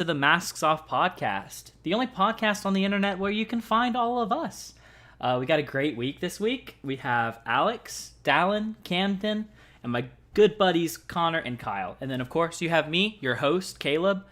to the Masks Off podcast, the only podcast on the internet where you can find all of us. We got a great week this week. We have Alex, Dallin, Camden, and my good buddies Connor and Kyle. And then, of course, you have me, your host, Kaleb.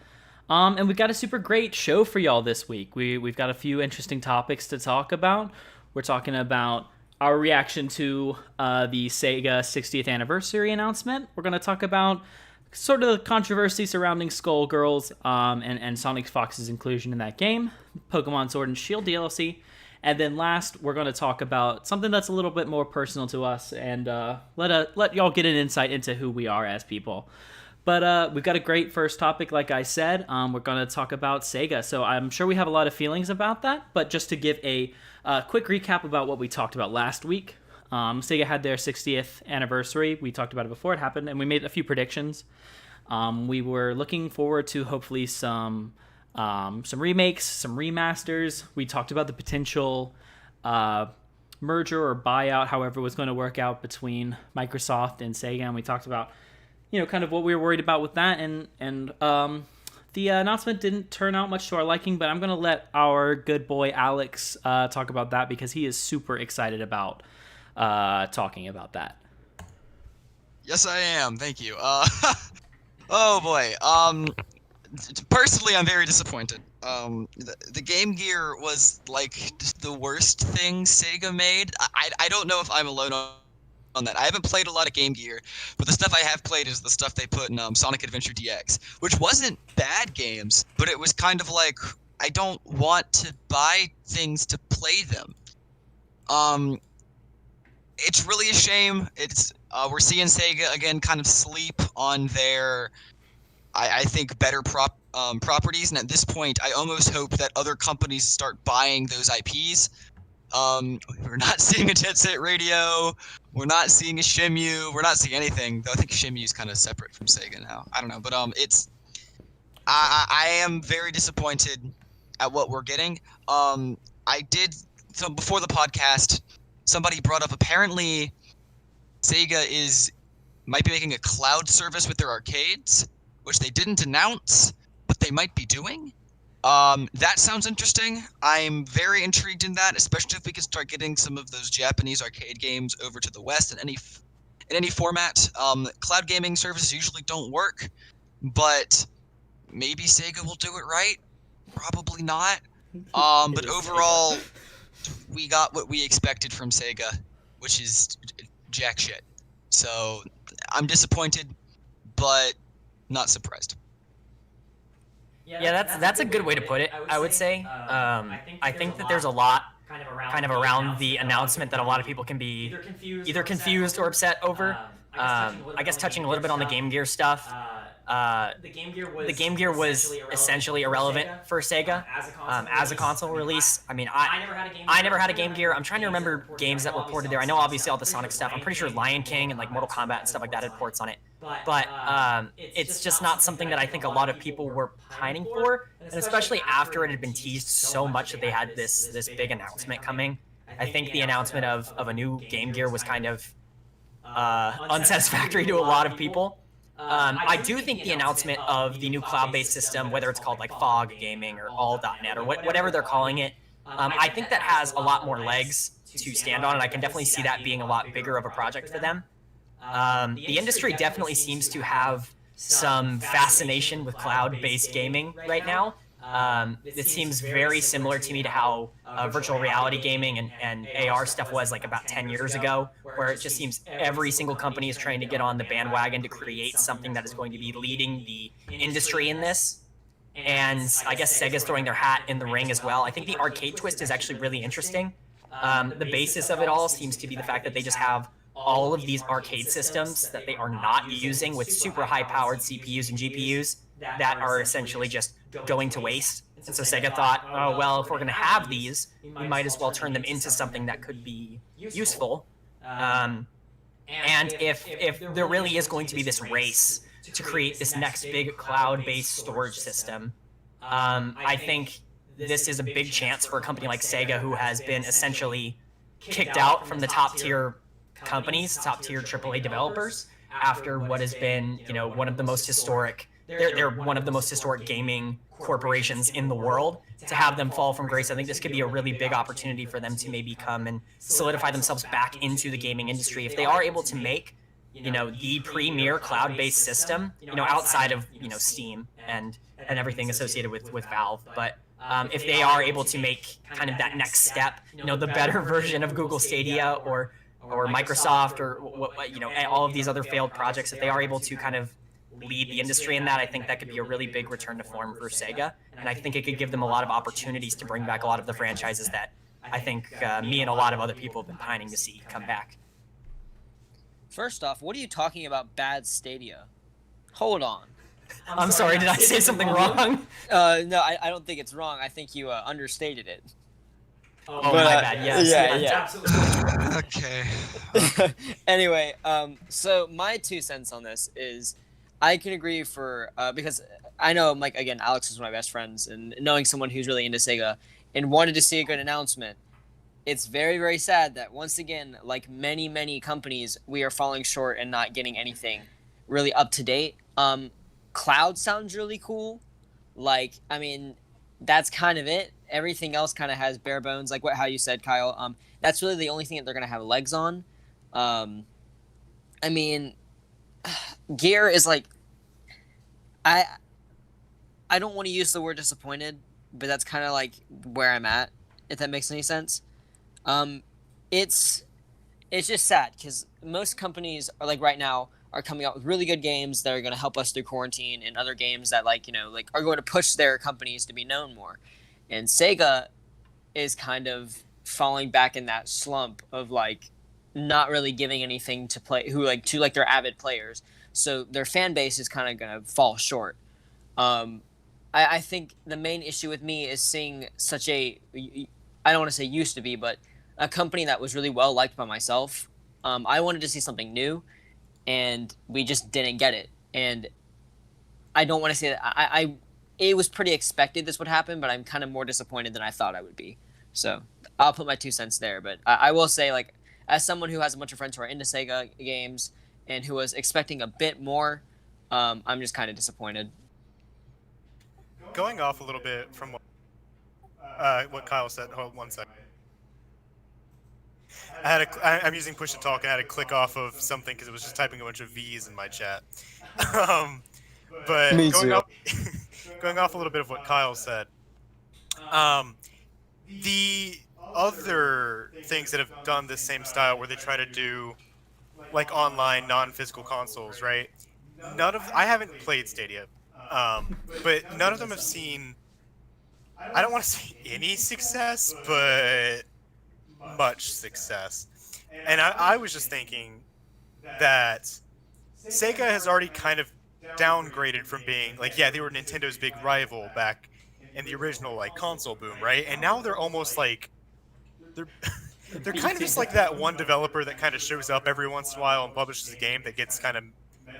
And we've got a super great show for y'all this week. We've got a few interesting topics to talk about. We're talking about our reaction to the Sega 60th anniversary announcement. We're going to talk about sort of the controversy surrounding Skullgirls and SonicFox's inclusion in that game, Pokemon Sword and Shield DLC. And then last, we're going to talk about something that's a little bit more personal to us and let y'all get an insight into who we are as people. But we've got a great first topic, like I said. We're going to talk about Sega. So I'm sure we have a lot of feelings about that. But just to give a quick recap about what we talked about last week. Sega had their 60th anniversary. We talked about it before it happened, and we made a few predictions. We were looking forward to hopefully some remakes, some remasters. We talked about the potential merger or buyout, however it was going to work out between Microsoft and Sega, and we talked about, kind of what we were worried about with that, and the announcement didn't turn out much to our liking, but I'm going to let our good boy Alex talk about that because he is super excited about talking about that. Yes, I am. Thank you. Oh boy. Personally, I'm very disappointed. The Game Gear was like the worst thing Sega made. I don't know if I'm alone on that. I haven't played a lot of Game Gear, but the stuff I have played is the stuff they put in Sonic Adventure DX, which wasn't bad games, but it was kind of like, I don't want to buy things to play them. It's really a shame. We're seeing Sega again kind of sleep on their, I think, better properties, and at this point, I almost hope that other companies start buying those IPs. We're not seeing a Jet Set Radio. We're not seeing a Shenmue. We're not seeing anything. Though I think Shenmue is kind of separate from Sega now. I don't know, but I am very disappointed at what we're getting. So before the podcast, somebody brought up apparently Sega might be making a cloud service with their arcades, which they didn't announce, but they might be doing. That sounds interesting. I'm very intrigued in that, especially if we can start getting some of those Japanese arcade games over to the West in any format. Cloud gaming services usually don't work, but maybe Sega will do it right. Probably not. But overall, we got what we expected from Sega, which is jack shit. So I'm disappointed, but not surprised. Yeah, that's a good way to put it, I would say. I think that there's a lot kind of around the announcement that a lot of people can be either confused or upset over. I guess touching a little bit on the Game Gear stuff, the Game Gear was essentially irrelevant for Sega as a console release. I mean, I never had a Game Gear. I'm trying to remember games that were ported there. I know obviously all the Sonic stuff. I'm pretty sure Lion King and like Mortal Kombat and stuff like that had ports on it. But it's just not something that I think a lot of people were pining for, and especially after it had been teased so much that they had this big announcement coming. I think the announcement of a new Game Gear was kind of unsatisfactory to a lot of people. I do think the announcement of the new cloud-based system, whether it's called like Fog Gaming or All.net or whatever they're calling it, I think that has a lot more legs to stand on, and I can definitely see that being a lot bigger of a project for them. The industry definitely seems to have some fascination with cloud-based gaming right now. It seems very similar to me to how virtual reality gaming and AR stuff was like about 10 years ago, where it just seems every single company is trying to get on the bandwagon to create something that is going to be leading the industry in this. And I guess Sega's throwing their hat in the ring as well. I think the arcade twist is actually really interesting. The basis of it all seems to be the fact that they just have all of these arcade systems that they are not using with super high-powered CPUs and GPUs that are essentially just going to waste. And so Sega thought, oh, well, if we're going to have these, we might as well turn them into something that could be useful. And if there really is going to be this race to create this next big cloud-based storage system, I think this is a big chance for a company like Sega, who has been essentially kicked out from the top-tier companies, top-tier AAA developers, after what has been, one of the most historic they're one of the most historic gaming corporations in the world. To have them fall from grace, I think this could be a really big opportunity for them to maybe come and solidify themselves back into the gaming industry. If they are able to make, the premier cloud-based system, outside of, Steam and everything associated with Valve, but if they are able to make kind of that next step, the better version of Google Stadia or Microsoft or all of these other failed projects, if they are able to kind of lead the industry in that, I think that could be a really big return to form for Sega, and I think it could give them a lot of opportunities to bring back a lot of the franchises that I think me and a lot of other people have been pining to see come back. First off, what are you talking about bad Stadia? Hold on. I'm sorry, did I say something wrong? No, I don't think it's wrong. I think you understated it. Oh, my bad. Yes. Yeah. Okay. Anyway, so my 2 cents on this is I can agree because I know, like, again, Alex is one of my best friends, and knowing someone who's really into Sega and wanted to see a good announcement, it's very, very sad that once again, like many, many companies, we are falling short and not getting anything really up to date. Cloud sounds really cool. Like, I mean, that's kind of it. Everything else kind of has bare bones, like how you said, Kyle. That's really the only thing that they're going to have legs on. I mean, Gear is like, I don't want to use the word disappointed, but that's kind of like where I'm at, if that makes any sense. It's just sad because most companies are like right now are coming out with really good games that are going to help us through quarantine, and other games that are going to push their companies to be known more. And Sega is kind of falling back in that slump of like not really giving anything to play to their avid players. So their fan base is kind of going to fall short. I think the main issue with me is seeing such I don't want to say used to be, but a company that was really well liked by myself. I wanted to see something new, and we just didn't get it. And I don't want to say that it was pretty expected this would happen, but I'm kind of more disappointed than I thought I would be. So I'll put my 2 cents there. But I will say, like, as someone who has a bunch of friends who are into Sega games and who was expecting a bit more, I'm just kind of disappointed. Going off a little bit from what Kyle said, hold 1 second. I'm using push to talk, and I had to click off of something because it was just typing a bunch of V's in my chat. But Me going too. off, going off a little bit of what Kyle said, the other things that have done this same style where they try to do like online non-physical consoles, right? I haven't played Stadia, but none of them have seen, I don't want to say any success, but much success. And I was just thinking that Sega has already kind of downgraded from being like, yeah, they were Nintendo's big rival back in the original like console boom, right? And now they're almost like they're kind of just like that one developer that kind of shows up every once in a while and publishes a game that gets kind of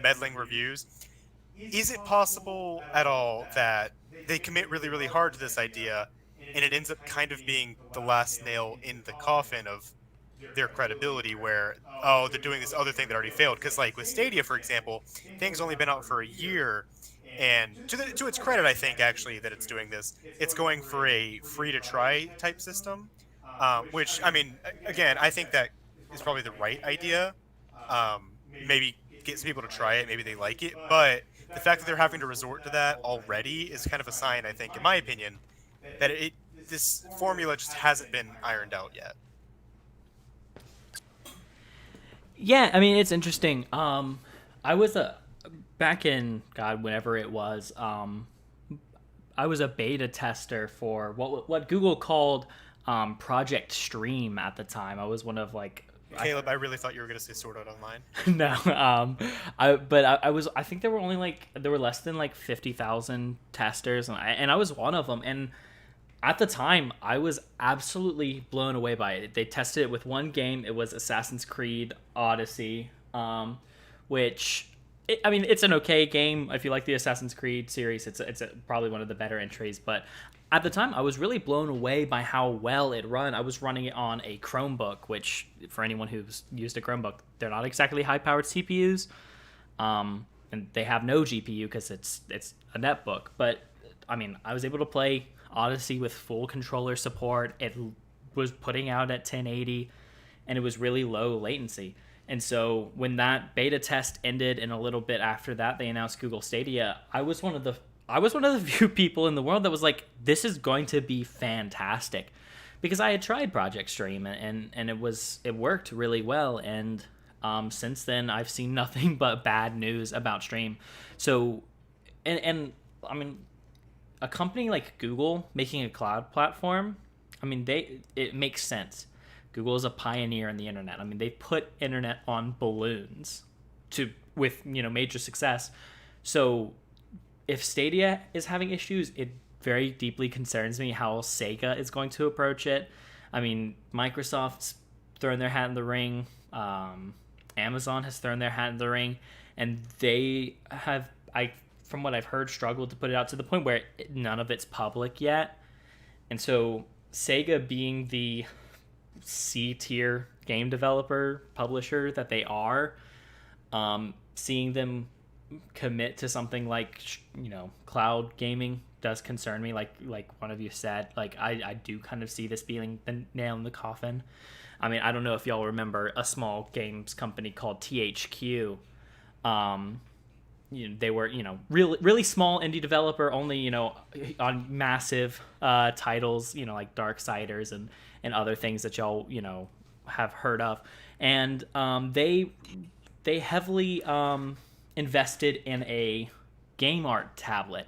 meddling reviews. Is it possible at all that they commit really, really hard to this idea and it ends up kind of being the last nail in the coffin of their credibility, where, oh, they're doing this other thing that already failed? Because like with Stadia, for example, things only been out for a year, and to its credit, I think actually that it's doing this. It's going for a free-to-try type system, which, I mean, again, I think that is probably the right idea. Maybe get some people to try it, maybe they like it, but the fact that they're having to resort to that already is kind of a sign, I think, in my opinion, that this formula just hasn't been ironed out yet. Yeah, I mean, it's interesting. I was back in whenever it was. I was a beta tester for what Google called Project Stream at the time. I was one of like. Kaleb, I really thought you were going to say Sword Art Online. No, I think there were less than like 50,000 testers, and I was one of them. And at the time, I was absolutely blown away by it. They tested it with one game. It was Assassin's Creed Odyssey, which, it's an okay game. If you like the Assassin's Creed series, it's probably one of the better entries. But at the time, I was really blown away by how well it run. I was running it on a Chromebook, which, for anyone who's used a Chromebook, they're not exactly high-powered CPUs. and they have no GPU because it's a netbook. But I mean, I was able to play Odyssey with full controller support. It was putting out at 1080, and it was really low latency. And so when that beta test ended, and a little bit after that they announced Google Stadia, I was one of the few people in the world that was like, this is going to be fantastic, because I had tried Project Stream and it worked really well. And since then I've seen nothing but bad news about Stream. So and I mean, a company like Google making a cloud platform, I mean, it makes sense. Google is a pioneer in the internet. I mean, they put internet on balloons with major success. So if Stadia is having issues, it very deeply concerns me how Sega is going to approach it. I mean, Microsoft's thrown their hat in the ring. Amazon has thrown their hat in the ring, and they have, from what I've heard, struggled to put it out to the point where none of it's public yet. And so Sega, being the C-tier game developer publisher that they are, seeing them commit to something like cloud gaming does concern me. Like one of you said, like I do kind of see this being the nail in the coffin. I mean, I don't know if y'all remember a small games company called THQ. They were really small indie developer, only on massive titles, like Darksiders and other things that y'all have heard of. And they heavily invested in a game art tablet,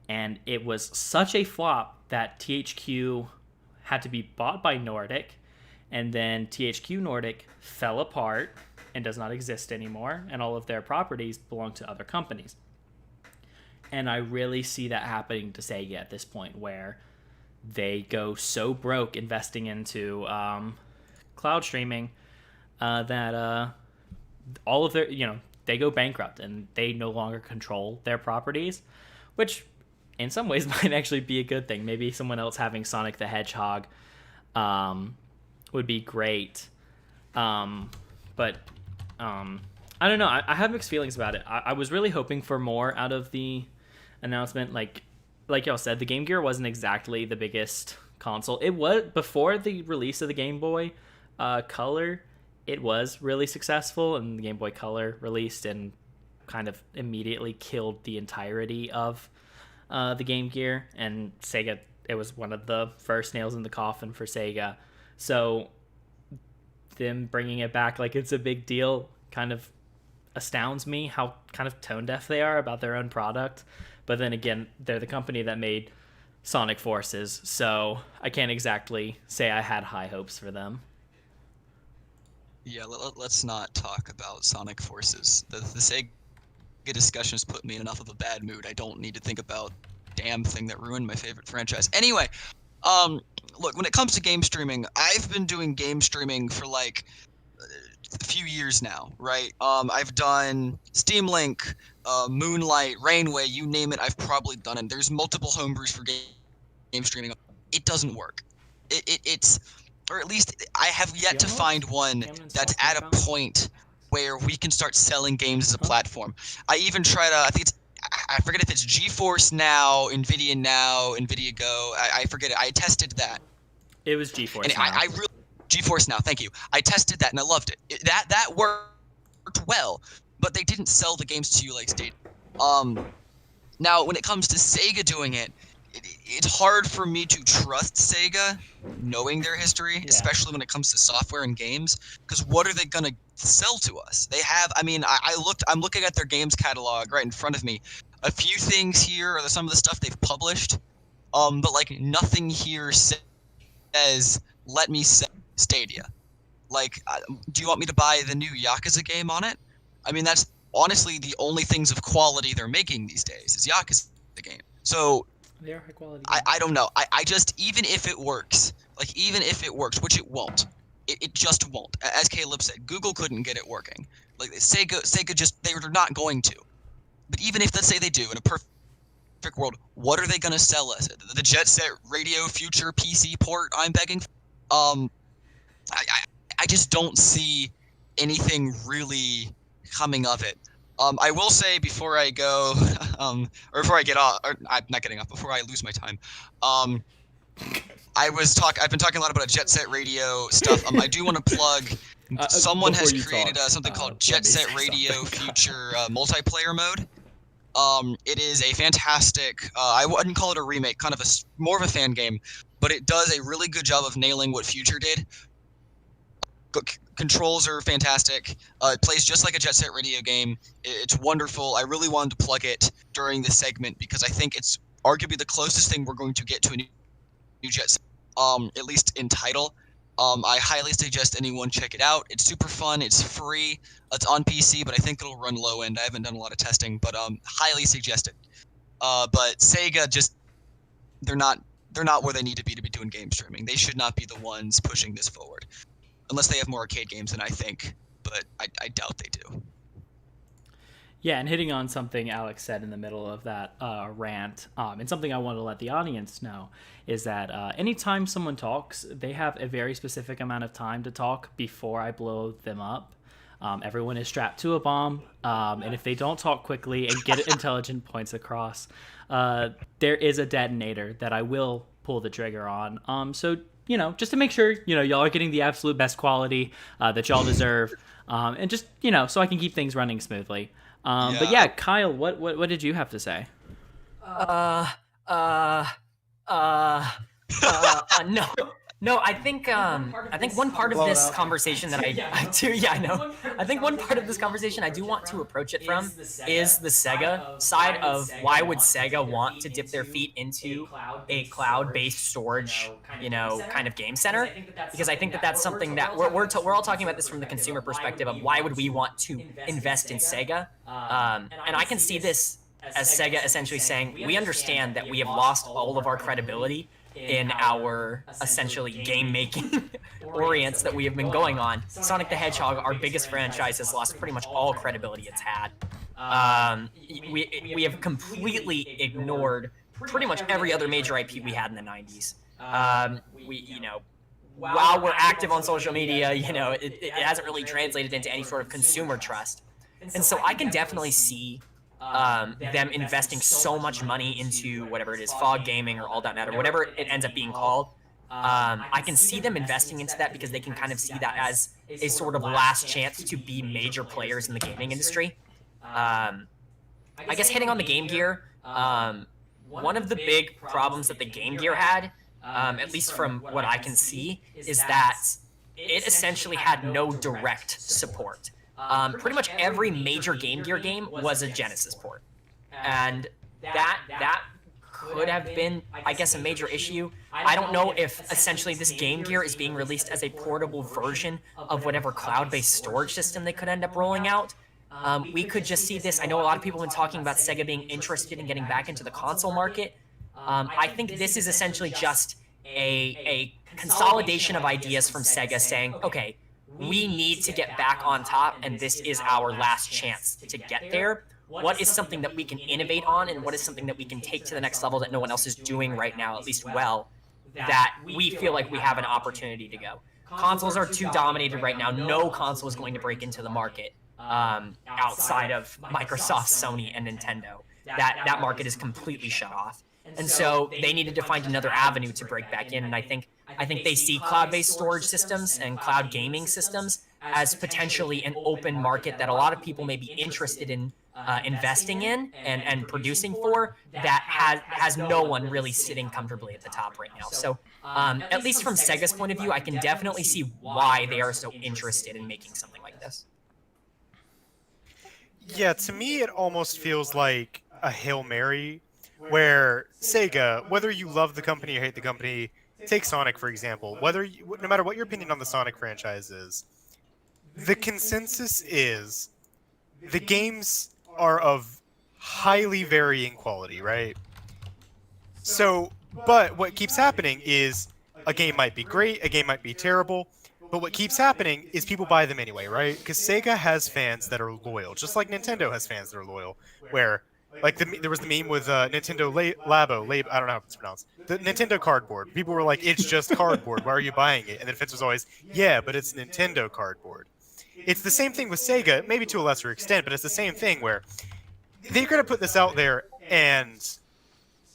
and it was such a flop that THQ had to be bought by Nordic, and then THQ Nordic fell apart and does not exist anymore, and all of their properties belong to other companies. And I really see that happening to Sega at this point, where they go so broke investing into cloud streaming that all of their, they go bankrupt and they no longer control their properties, which in some ways might actually be a good thing. Maybe someone else having Sonic the Hedgehog would be great. But I don't know. I have mixed feelings about it. I was really hoping for more out of the announcement. Like y'all said, the Game Gear wasn't exactly the biggest console. It was before the release of the Game Boy Color. It was really successful, and the Game Boy Color released and kind of immediately killed the entirety of the Game Gear. And Sega, it was one of the first nails in the coffin for Sega. So them bringing it back like it's a big deal kind of astounds me, how kind of tone deaf they are about their own product. But then again, they're the company that made Sonic Forces, so I can't exactly say I had high hopes for them. Yeah, let's not talk about Sonic Forces. The Sega discussion has put me in enough of a bad mood. I don't need to think about damn thing that ruined my favorite franchise. Anyway, look, when it comes to game streaming, I've been doing game streaming for like a few years now, right? I've done Steam Link, Moonlight, Rainway, you name it, I've probably done it. There's multiple homebrews for game streaming. It doesn't work. It's, or at least I have yet to find one that's at a point where we can start selling games as a platform. I even tried, I forget if it's GeForce Now, NVIDIA Go. I forget it. I tested that. It was GeForce Now. I really, GeForce Now, thank you. I tested that and I loved it. That worked well, but they didn't sell the games to you like Stadia. Now, when it comes to Sega doing it, it's hard for me to trust Sega, knowing their history, especially when it comes to software and games, because what are they going to sell to us? They have, I'm looking at their games catalog right in front of me. A few things here are some of the stuff they've published, but like nothing here says, let me sell Stadia. Like, do you want me to buy the new Yakuza game on it? I mean, that's honestly the only things of quality they're making these days is Yakuza the game. So they are high quality. I don't know. I just, even if it works, which it won't, it just won't. As Kaleb said, Google couldn't get it working. Like Sega just, they're not going to. But even if, let's say they do, in a perfect world, what are they going to sell us? The Jet Set Radio Future PC port I'm begging for? I just don't see anything really coming of it. I will say before I go, or before I get off, or I'm not getting off, before I lose my time, I've been talking a lot about Jet Set Radio stuff. I do want to plug. Someone has created something called Jet Set Radio Future multiplayer mode. It is a fantastic. I wouldn't call it a remake, kind of more of a fan game, but it does a really good job of nailing what Future did. Controls are fantastic. It plays just like a Jet Set Radio game. It's wonderful. I really wanted to plug it during this segment because I think it's arguably the closest thing we're going to get to a new Jet Set, at least in title. I highly suggest anyone check it out. It's super fun. It's free. It's on PC, but I think it'll run low end. I haven't done a lot of testing, but highly suggest it. But Sega they're not where they need to be doing game streaming. They should not be the ones pushing this forward. Unless they have more arcade games than I think, but I doubt they do. Yeah, and hitting on something Alex said in the middle of that rant, and something I want to let the audience know, is that anytime someone talks, they have a very specific amount of time to talk before I blow them up. Everyone is strapped to a bomb, and if they don't talk quickly and get intelligent points across, there is a detonator that I will pull the trigger on. So, just to make sure, y'all are getting the absolute best quality that y'all deserve, and just, so I can keep things running smoothly. But yeah, Kyle, what did you have to say? No, I think one part of this conversation that I do, yeah, I know. I think one part of this conversation I do want to approach it from is the Sega side of why would Sega want to dip their feet into a cloud-based storage, kind of game center? Because I think that that's something that we're all talking about this from the consumer perspective of why would we want to invest in Sega? And I can see this as Sega essentially saying, we understand that we have lost all of our credibility in our essentially game-making orients that we have been going on. Sonic the Hedgehog, our biggest franchise, has lost pretty much all credibility it's had. We have completely ignored pretty much every other major IP we had in the 90s. While we're active on social media, it hasn't really translated into any sort of consumer trust. And so I can definitely see them investing so much money into whatever it is, fog gaming or all.net or whatever it ends up being called. I can see them investing into that because they can kind of see that as a sort of last chance to be major players in the gaming industry. I guess hitting on the Game Gear, one of the big problems that the Game Gear had, at least from what I can see, is that it essentially had no direct support. Pretty much every major Game Gear game was a Genesis port, and that could have been, I guess, a major issue. I don't know if essentially this Game Gear is being released as a portable version of whatever cloud-based storage system they could end up rolling out. We could just see this. I know a lot of people have been talking about Sega being interested in getting back into the console market. I think this is essentially just a consolidation of ideas from Sega saying, okay, we need to get back on top, and this is our last chance to get there. What is something that we can innovate on, and what is something that we can take to the next level that no one else is doing right now, at least well, that we feel like we have an opportunity to go? Consoles are too dominated right now. No console is going to break into the market outside of Microsoft, Sony, and Nintendo. That market is completely shut off. And so they needed to find another avenue to break back in, and I think they see cloud-based storage systems and cloud gaming systems as potentially an open market that a lot of people may be interested in investing in and producing for, that has no one really sitting comfortably at the top right now. So at least from Sega's point of view, I can definitely see why they are so interested in making something like this. Yeah, to me it almost feels like a Hail Mary, where Sega, whether you love the company or hate the company, take Sonic for example, no matter what your opinion on the Sonic franchise is, the consensus is the games are of highly varying quality, right? So, but what keeps happening is a game might be great, a game might be terrible, but what keeps happening is people buy them anyway, right? Because Sega has fans that are loyal, just like Nintendo has fans that are loyal, where like there was the meme with Nintendo Labo, I don't know how it's pronounced. The Nintendo cardboard. People were like, it's just cardboard. Why are you buying it? And the defense was always, yeah, but it's Nintendo cardboard. it's the same thing with Sega, maybe to a lesser extent, but it's the same thing where they're going to put this out there and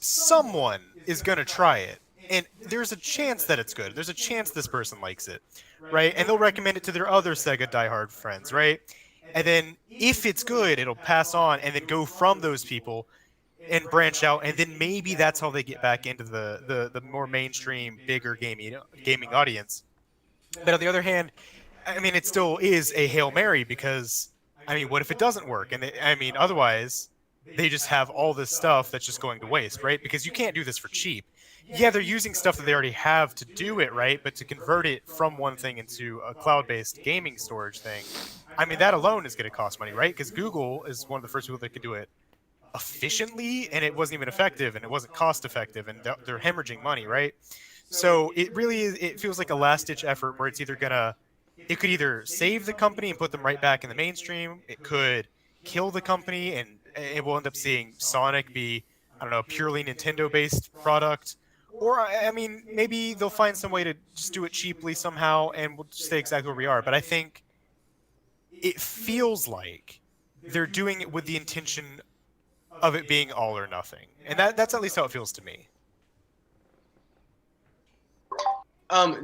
someone is going to try it. And there's a chance that it's good. There's a chance this person likes it, right? And they'll recommend it to their other Sega diehard friends, right? And then if it's good, it'll pass on and then go from those people and branch out. And then maybe that's how they get back into the more mainstream, bigger gaming audience. But on the other hand, I mean, it still is a Hail Mary because, I mean, what if it doesn't work? And otherwise, they just have all this stuff that's just going to waste, right? Because you can't do this for cheap. Yeah, they're using stuff that they already have to do it, right? But to convert it from one thing into a cloud-based gaming storage thing, I mean, that alone is going to cost money, right? Because Google is one of the first people that could do it efficiently, and it wasn't even effective, and it wasn't cost-effective, and they're hemorrhaging money, right? So it really is, it feels like a last-ditch effort where it could either save the company and put them right back in the mainstream, it could kill the company, and it will end up seeing Sonic be, I don't know, a purely Nintendo-based product. Or, I mean, maybe they'll find some way to just do it cheaply somehow, and we'll stay exactly where we are. But I think it feels like they're doing it with the intention of it being all or nothing. And that's at least how it feels to me.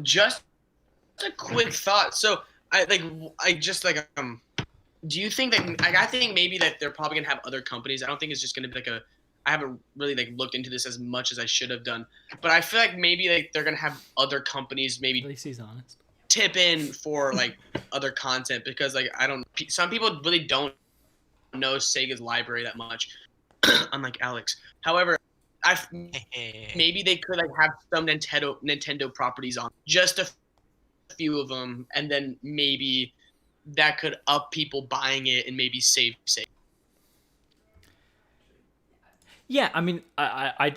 Just a quick thought. So, do you think that, I think maybe that they're probably gonna have other companies. I don't think it's just gonna be like I haven't really looked into this as much as I should have done, but I feel like maybe they're gonna have other companies maybe At least he's honest. tip in for other content, because some people really don't know Sega's library that much, unlike Alex. However, maybe they could have some Nintendo properties on, just a few of them, and then maybe that could up people buying it and maybe save Sega. Yeah, I mean, I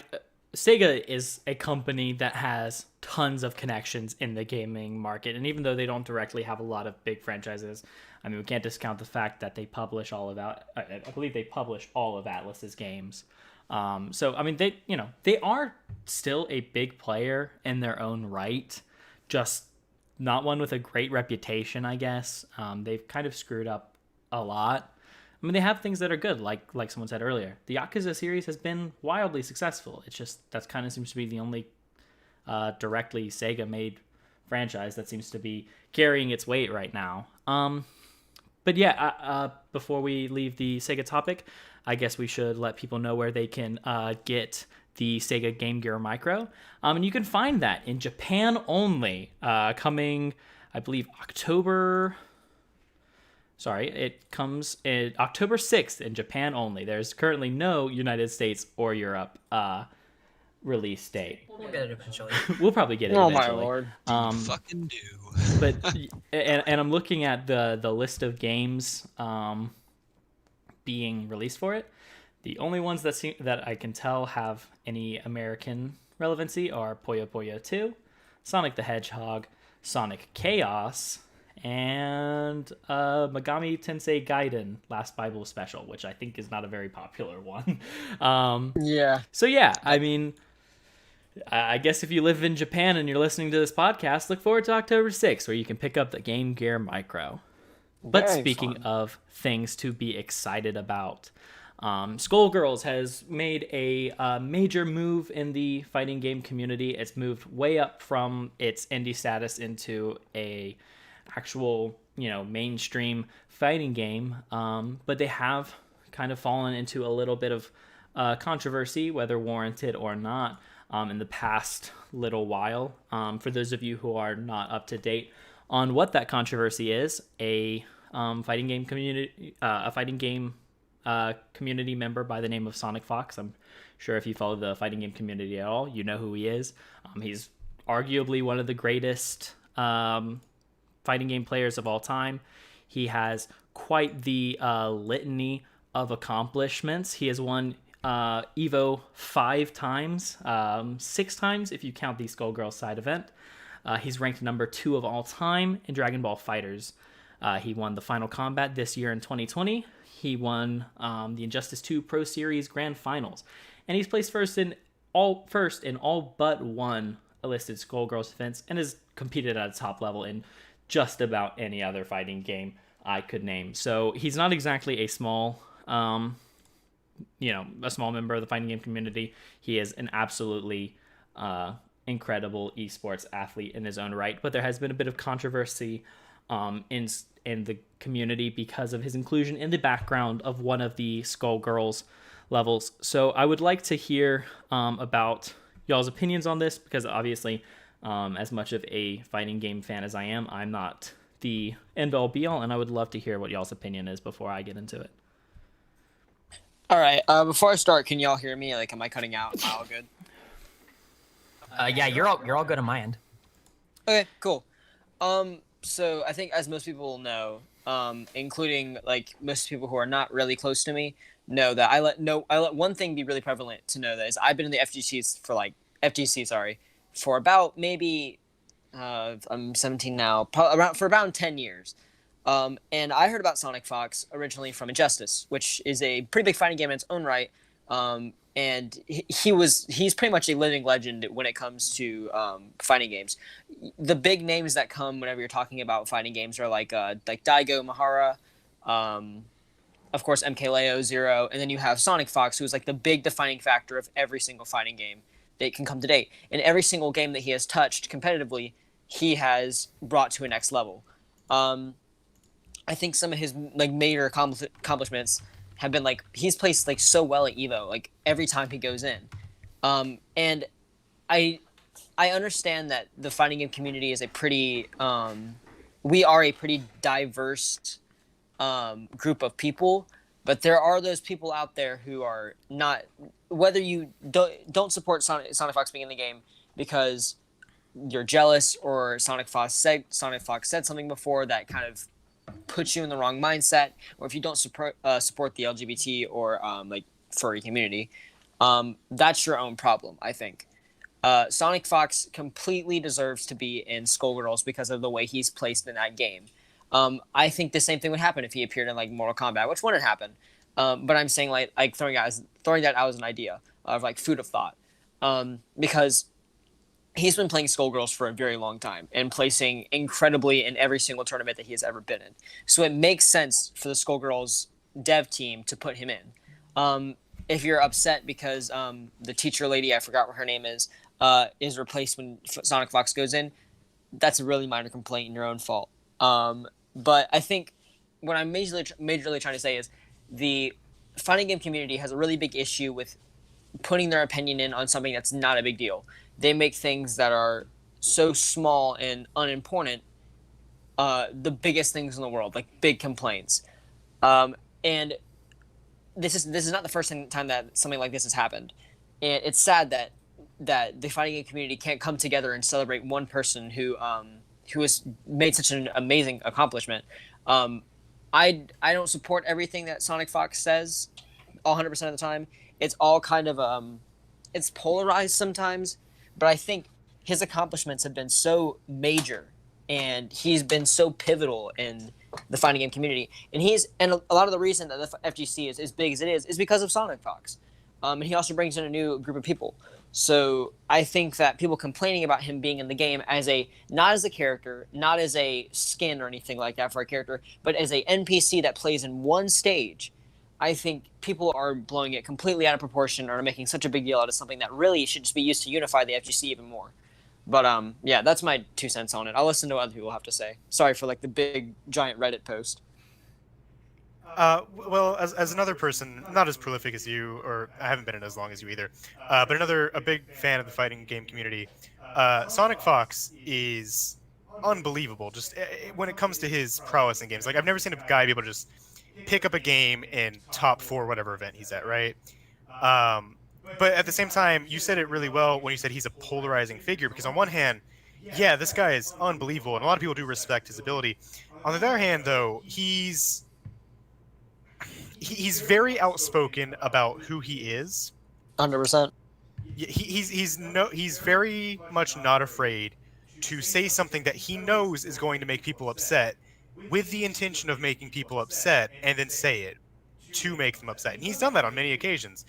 Sega is a company that has tons of connections in the gaming market, and even though they don't directly have a lot of big franchises, I mean, we can't discount the fact that they publish I believe they publish all of Atlus's games. So I mean, they are still a big player in their own right, just not one with a great reputation, I guess. They've kind of screwed up a lot. I mean, they have things that are good, like someone said earlier. The Yakuza series has been wildly successful. It's just that kind of seems to be the only directly Sega-made franchise that seems to be carrying its weight right now. But yeah, before we leave the Sega topic, I guess we should let people know where they can get the Sega Game Gear Micro. And you can find that in Japan only, coming, I believe, it comes in October 6th in Japan only. There's currently no United States or Europe release date. We'll get it eventually. We'll probably get it Oh eventually. my lord. Fucking do. But and I'm looking at the list of games being released for it. The only ones that I can tell have any American relevancy are Puyo Puyo 2, Sonic the Hedgehog, Sonic Chaos, and Megami Tensei Gaiden Last Bible Special, which I think is not a very popular one. Yeah. So yeah, I mean, I guess if you live in Japan and you're listening to this podcast, look forward to October 6th, where you can pick up the Game Gear Micro. But Very speaking fun. of things to be excited about, Skullgirls has made a major move in the fighting game community. It's moved way up from its indie status into a actual, mainstream fighting game. But they have kind of fallen into a little bit of controversy, whether warranted or not, in the past little while. For those of you who are not up to date on what that controversy is, a fighting game community member by the name of SonicFox. I'm sure if you follow the fighting game community at all, you know who he is. He's arguably one of the greatest fighting game players of all time. He has quite the litany of accomplishments. He has won Evo 5 times, 6 times if you count the Skullgirls side event. He's ranked number 2 of all time in Dragon Ball FighterZ. He won the Final Combat this year in 2020. He won the Injustice 2 Pro Series Grand Finals, and he's placed first in all but one listed Skullgirls events, and has competed at a top level in just about any other fighting game I could name. So he's not exactly a small, a small member of the fighting game community. He is an absolutely incredible esports athlete in his own right. But there has been a bit of controversy in the community because of his inclusion in the background of one of the Skullgirls levels. So I would like to hear about y'all's opinions on this, because obviously, as much of a fighting game fan as I am, I'm not the end-all be-all, and I would love to hear what y'all's opinion is before I get into it. All right. Before I start, can y'all hear me? Like, am I cutting out? Am I all good? Yeah, you're all good on my end. Okay, cool. So I think, as most people know, including like most people who are not really close to me, know that I let one thing be really prevalent to know, that is I've been in the FGC for about maybe I'm 17 now, for about 10 years. And I heard about SonicFox originally from Injustice, which is a pretty big fighting game in its own right. And he's pretty much a living legend when it comes to fighting games. The big names that come whenever you're talking about fighting games are like Daigo Mahara, of course MKLeo Zero, and then you have SonicFox, who's like the big defining factor of every single fighting game that can come to date. And every single game that he has touched competitively, he has brought to a next level. I think some of his like major accomplishments have been like he's placed like so well at Evo, like every time he goes in. And I understand that the fighting game community is a pretty we are a pretty diverse group of people, but there are those people out there who are not, whether you don't support SonicFox being in the game because you're jealous, or SonicFox said something before that kind of puts you in the wrong mindset, or if you don't support the LGBT or like furry community, that's your own problem, I think. SonicFox completely deserves to be in Skullgirls because of the way he's placed in that game. I think the same thing would happen if he appeared in like Mortal Kombat, which wouldn't happen. But I'm saying like throwing that out as an idea of like food of thought, because he's been playing Skullgirls for a very long time and placing incredibly in every single tournament that he has ever been in. So it makes sense for the Skullgirls dev team to put him in. If you're upset because the teacher lady, I forgot what her name is replaced when SonicFox goes in, that's a really minor complaint and your own fault. But I think what I'm majorly trying to say is the fighting game community has a really big issue with putting their opinion in on something that's not a big deal. They make things that are so small and unimportant the biggest things in the world, like big complaints. And this is not the first time that something like this has happened. And it's sad that the fighting game community can't come together and celebrate one person who has made such an amazing accomplishment. I don't support everything that SonicFox says 100% of the time. It's all kind of it's polarized sometimes, but I think his accomplishments have been so major and he's been so pivotal in the fighting game community. And a lot of the reason that the FGC is as big as it is because of SonicFox. And he also brings in a new group of people. So I think that people complaining about him being in the game not as a character, not as a skin or anything like that for a character, but as a NPC that plays in one stage, I think people are blowing it completely out of proportion or making such a big deal out of something that really should just be used to unify the FGC even more. But yeah, that's my 2 cents on it. I'll listen to what other people have to say. Sorry for like the big giant Reddit post. Well, as another person, not as prolific as you, or I haven't been in as long as you either, but a big fan of the fighting game community, SonicFox is unbelievable. Just when it comes to his prowess in games, like I've never seen a guy be able to just pick up a game in top 4 whatever event he's at, right? But at the same time, you said it really well when you said he's a polarizing figure, because on one hand, yeah, this guy is unbelievable, and a lot of people do respect his ability. On the other hand, though, he's very outspoken about who he is. 100%. He's very much not afraid to say something that he knows is going to make people upset, with the intention of making people upset, and then say it to make them upset. And he's done that on many occasions.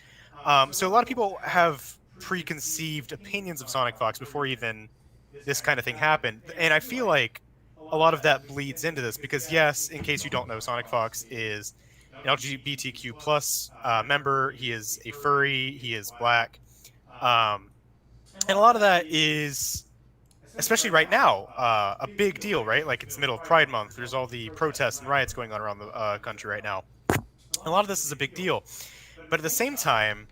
So a lot of people have preconceived opinions of SonicFox before even this kind of thing happened. And I feel like a lot of that bleeds into this because, yes, in case you don't know, SonicFox is an LGBTQ plus member. He is a furry. He is black, and a lot of that is, especially right now, a big deal, right? Like it's the middle of Pride Month. There's all the protests and riots going on around the country right now. A lot of this is a big deal, but at the same time,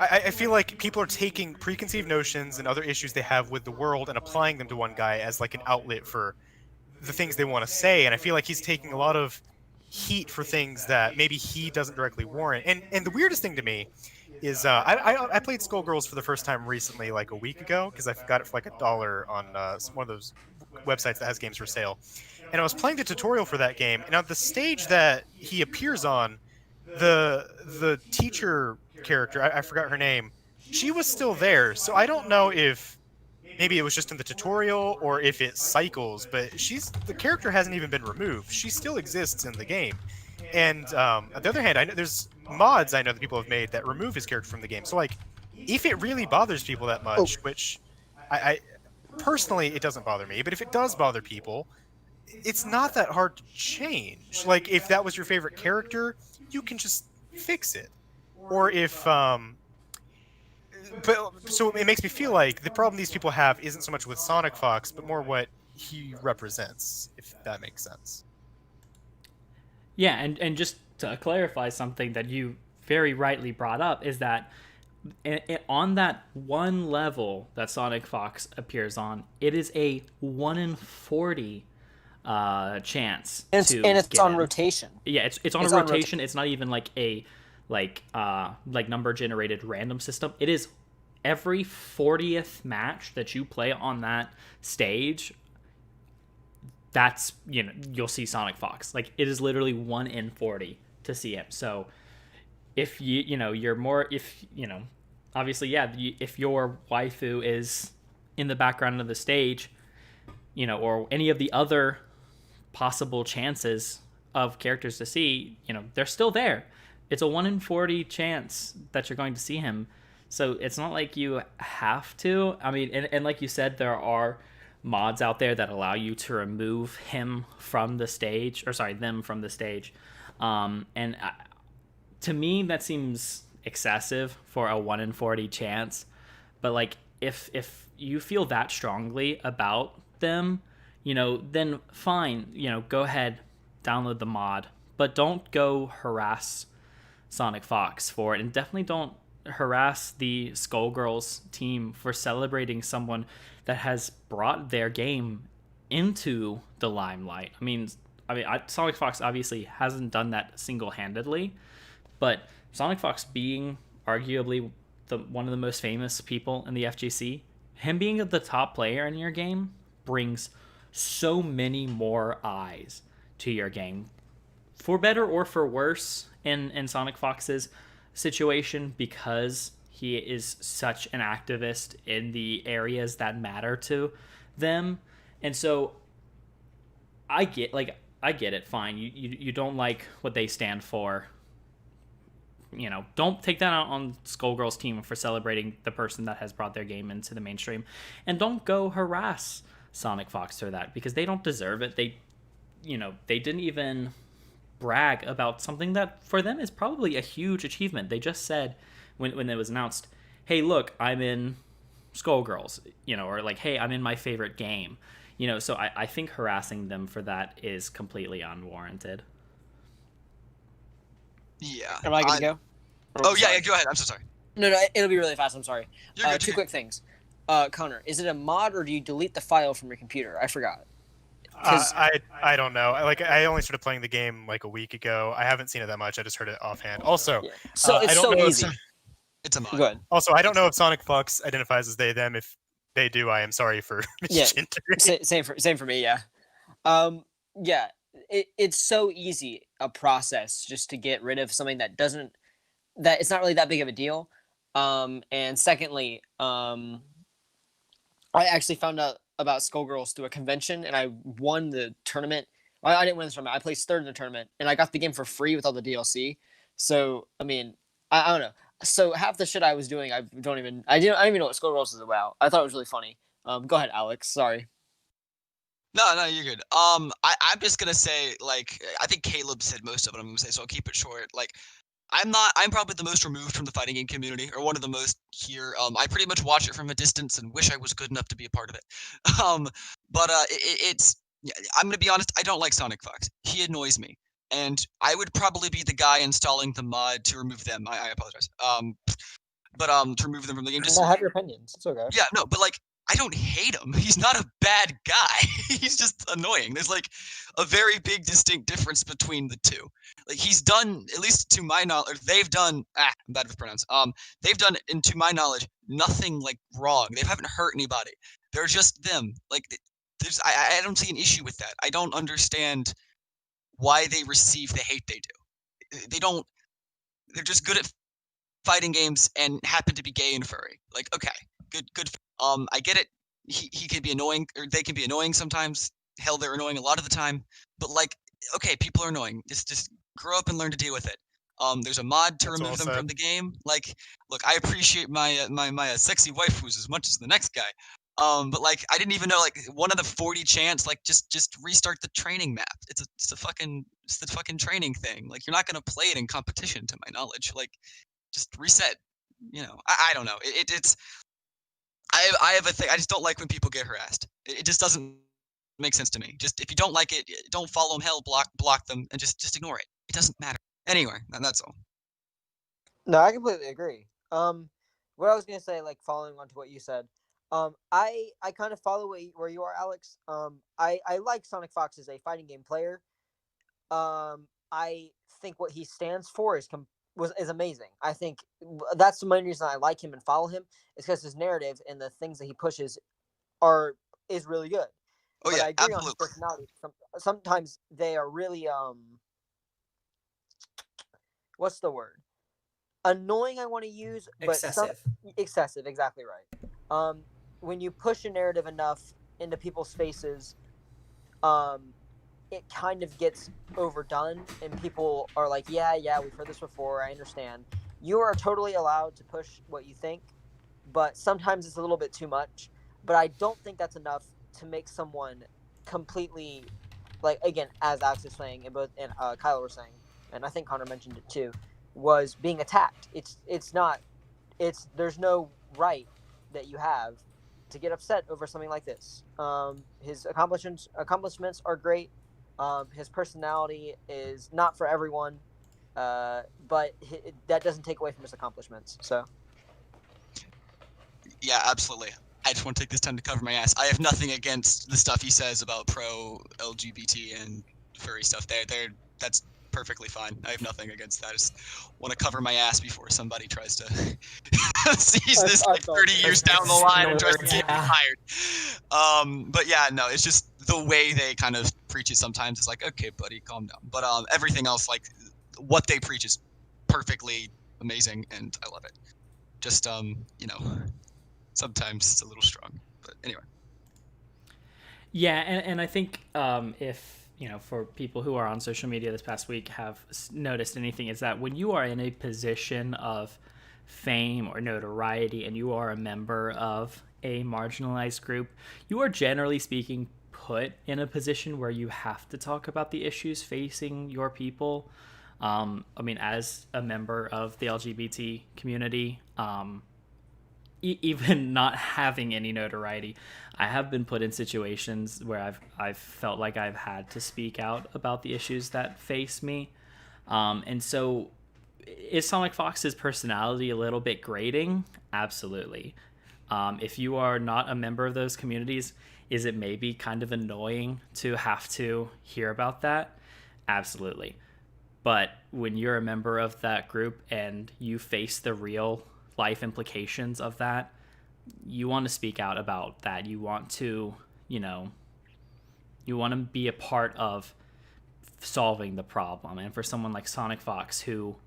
I feel like people are taking preconceived notions and other issues they have with the world and applying them to one guy as like an outlet for the things they want to say. And I feel like he's taking a lot of heat for things that maybe he doesn't directly warrant. And the weirdest thing to me is I played Skullgirls for the first time recently, like a week ago, because I got it for like $1 on one of those websites that has games for sale. And I was playing the tutorial for that game, and on the stage that he appears on, the teacher character, I forgot her name, she was still there. So I don't know if maybe it was just in the tutorial or if it cycles, but the character hasn't even been removed. She still exists in the game. And on the other hand, I know there's mods I know that people have made that remove his character from the game. So like, if it really bothers people that much, which I personally, it doesn't bother me, but if it does bother people, it's not that hard to change. Like, if that was your favorite character, you can just fix it. Or if, but so it makes me feel like the problem these people have isn't so much with SonicFox, but more what he represents, if that makes sense. Yeah, and just to clarify something that you very rightly brought up is that on that one level that SonicFox appears on, it is a 1 in 40 chance and it's on in. rotation. Yeah, it's on a rotation. It's not even like a like number generated random system. It is every 40th match that you play on that stage. That's, you'll see SonicFox. Like, it is literally 1 in 40 to see him. So if you're more, obviously, yeah, if your waifu is in the background of the stage, or any of the other possible chances of characters to see, they're still there. It's a 1 in 40 chance that you're going to see him. So it's not like you have to. I mean, and like you said, there are mods out there that allow you to remove them from the stage. And to me, that seems excessive for a 1 in 40 chance. But like, if you feel that strongly about them, then fine, go ahead, download the mod, but don't go harass SonicFox for it, and definitely don't harass the Skullgirls team for celebrating someone that has brought their game into the limelight. I mean, SonicFox obviously hasn't done that single-handedly, but SonicFox being arguably one of the most famous people in the FGC, him being the top player in your game brings so many more eyes to your game, for better or for worse in SonicFox's situation, because he is such an activist in the areas that matter to them. And so I get it, fine. You don't like what they stand for. Don't take that out on Skullgirls team for celebrating the person that has brought their game into the mainstream. And don't go harass SonicFox for that, because they don't deserve it. They didn't even brag about something that for them is probably a huge achievement. They just said when it was announced, hey, look, I'm in Skullgirls, or like, hey, I'm in my favorite game. So I think harassing them for that is completely unwarranted. Yeah. Am I gonna go? Oh, yeah, go ahead. I'm so sorry. No, it'll be really fast. I'm sorry. You're good, Two quick things. Connor, is it a mod or do you delete the file from your computer? I forgot. I don't know. I only started playing the game like a week ago. I haven't seen it that much. I just heard it offhand. Also, yeah. So it's so easy. It's a mod. Go ahead. Also, I don't know if SonicFox identifies as they them. If they do, I am sorry for misgendering. Same for me. Yeah. Yeah. It's so easy a process just to get rid of something that it's not really that big of a deal. And secondly, I actually found out about Skullgirls through a convention, and I won the tournament. I didn't win the tournament. I placed third in the tournament, and I got the game for free with all the DLC. So, I mean, I don't know. So half the shit I was doing, I don't even know what Skullgirls is about. I thought it was really funny. Go ahead, Alex. Sorry. No, you're good. I'm just gonna say, like, I think Caleb said most of what I'm gonna say, so I'll keep it short. Like, I'm probably the most removed from the fighting game community, or one of the most here. I pretty much watch it from a distance and wish I was good enough to be a part of it. Um, but it's. Yeah, I'm gonna be honest. I don't like SonicFox. He annoys me, and I would probably be the guy installing the mod to remove them. I apologize. But to remove them from the game. Just I have your opinions. It's okay. yeah, no, but like I don't hate him. He's not a bad guy. He's just annoying. There's like a very big distinct difference between the two. Like he's done, at least to my knowledge, they've done I'm bad with pronouns. They've done, and to my knowledge, nothing like wrong. They haven't hurt anybody. They're just them. Like there's I don't see an issue with that. I don't understand why they receive the hate they do. They don't they're just good at fighting games and happen to be gay and furry. Like, okay, good. I get it. He can be annoying, or they can be annoying sometimes. Hell, they're annoying a lot of the time. But like, okay, people are annoying. Just grow up and learn to deal with it. There's a mod to That's remove well them from said. the game. Like, look, I appreciate my sexy waifus as much as the next guy. But like, I didn't even know like one of the 40 chants. Like, just restart the training map. It's the fucking training thing. Like, you're not gonna play it in competition, to my knowledge. Like, just reset. You know, I don't know. It's I have a thing. I just don't like when people get harassed. It just doesn't make sense to me. Just if you don't like it, don't follow them. Hell, block them, and just ignore it. It doesn't matter. Anyway, that's all. No, I completely agree. What I was gonna say, like following on to what you said, I kind of follow where you are, Alex. I like SonicFox as a fighting game player. I think what he stands for is amazing. I think that's the main reason I like him and follow him is because his narrative and the things that he pushes is really good. Oh But yeah, I agree on his absolutely. personality. Sometimes they are really what's the word? Annoying. I want to use, but excessive. Exactly right. When you push a narrative enough into people's faces, it kind of gets overdone, and people are like, yeah, we've heard this before. I understand. You are totally allowed to push what you think, but sometimes it's a little bit too much. But I don't think that's enough to make someone completely, like, again, as Alex is saying, and Kyle were saying, and I think Connor mentioned it too, was being attacked. It's not. There's no right that you have to get upset over something like this. His accomplishments are great. His personality is not for everyone, but that doesn't take away from his accomplishments. So Yeah, absolutely. I just want to take this time to cover my ass. I have nothing against the stuff he says about pro LGBT and furry stuff. That's perfectly fine. I have nothing against that. I just want to cover my ass before somebody tries to seize this like 30 years down the line and tries to get me fired. But yeah, no, it's just the way they kind of preach it sometimes. It's like, okay, buddy, calm down. But everything else, like what they preach, is perfectly amazing, and I love it. Just sometimes it's a little strong, but anyway. Yeah, and I think if for people who are on social media this past week have noticed anything, is that when you are in a position of fame or notoriety and you are a member of a marginalized group, you are generally speaking put in a position where you have to talk about the issues facing your people. I mean, as a member of the LGBT community, even not having any notoriety, I have been put in situations where I've felt like I've had to speak out about the issues that face me. And so, is SonicFox's personality a little bit grating? Absolutely. If you are not a member of those communities, is it maybe kind of annoying to have to hear about that? Absolutely. But when you're a member of that group and you face the real life implications of that, you want to speak out about that. You want to, you want to be a part of solving the problem. And for someone like SonicFox, who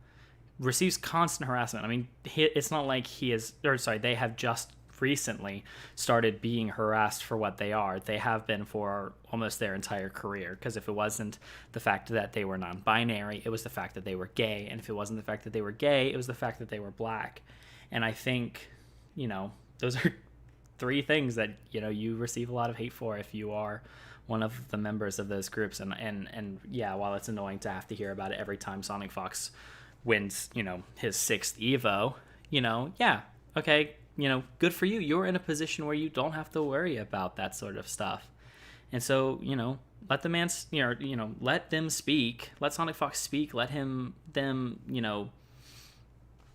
receives constant harassment, I mean, it's not like they have just recently started being harassed for what they are. They have been for almost their entire career, because if it wasn't the fact that they were non-binary, it was the fact that they were gay, and if it wasn't the fact that they were gay, it was the fact that they were black. And I think, those are 3 things that you receive a lot of hate for if you are one of the members of those groups. And yeah, while it's annoying to have to hear about it every time SonicFox wins, his 6th Evo, yeah, okay, good for you. You're in a position where you don't have to worry about that sort of stuff. And so, let the man, let them speak. Let SonicFox speak. Let them,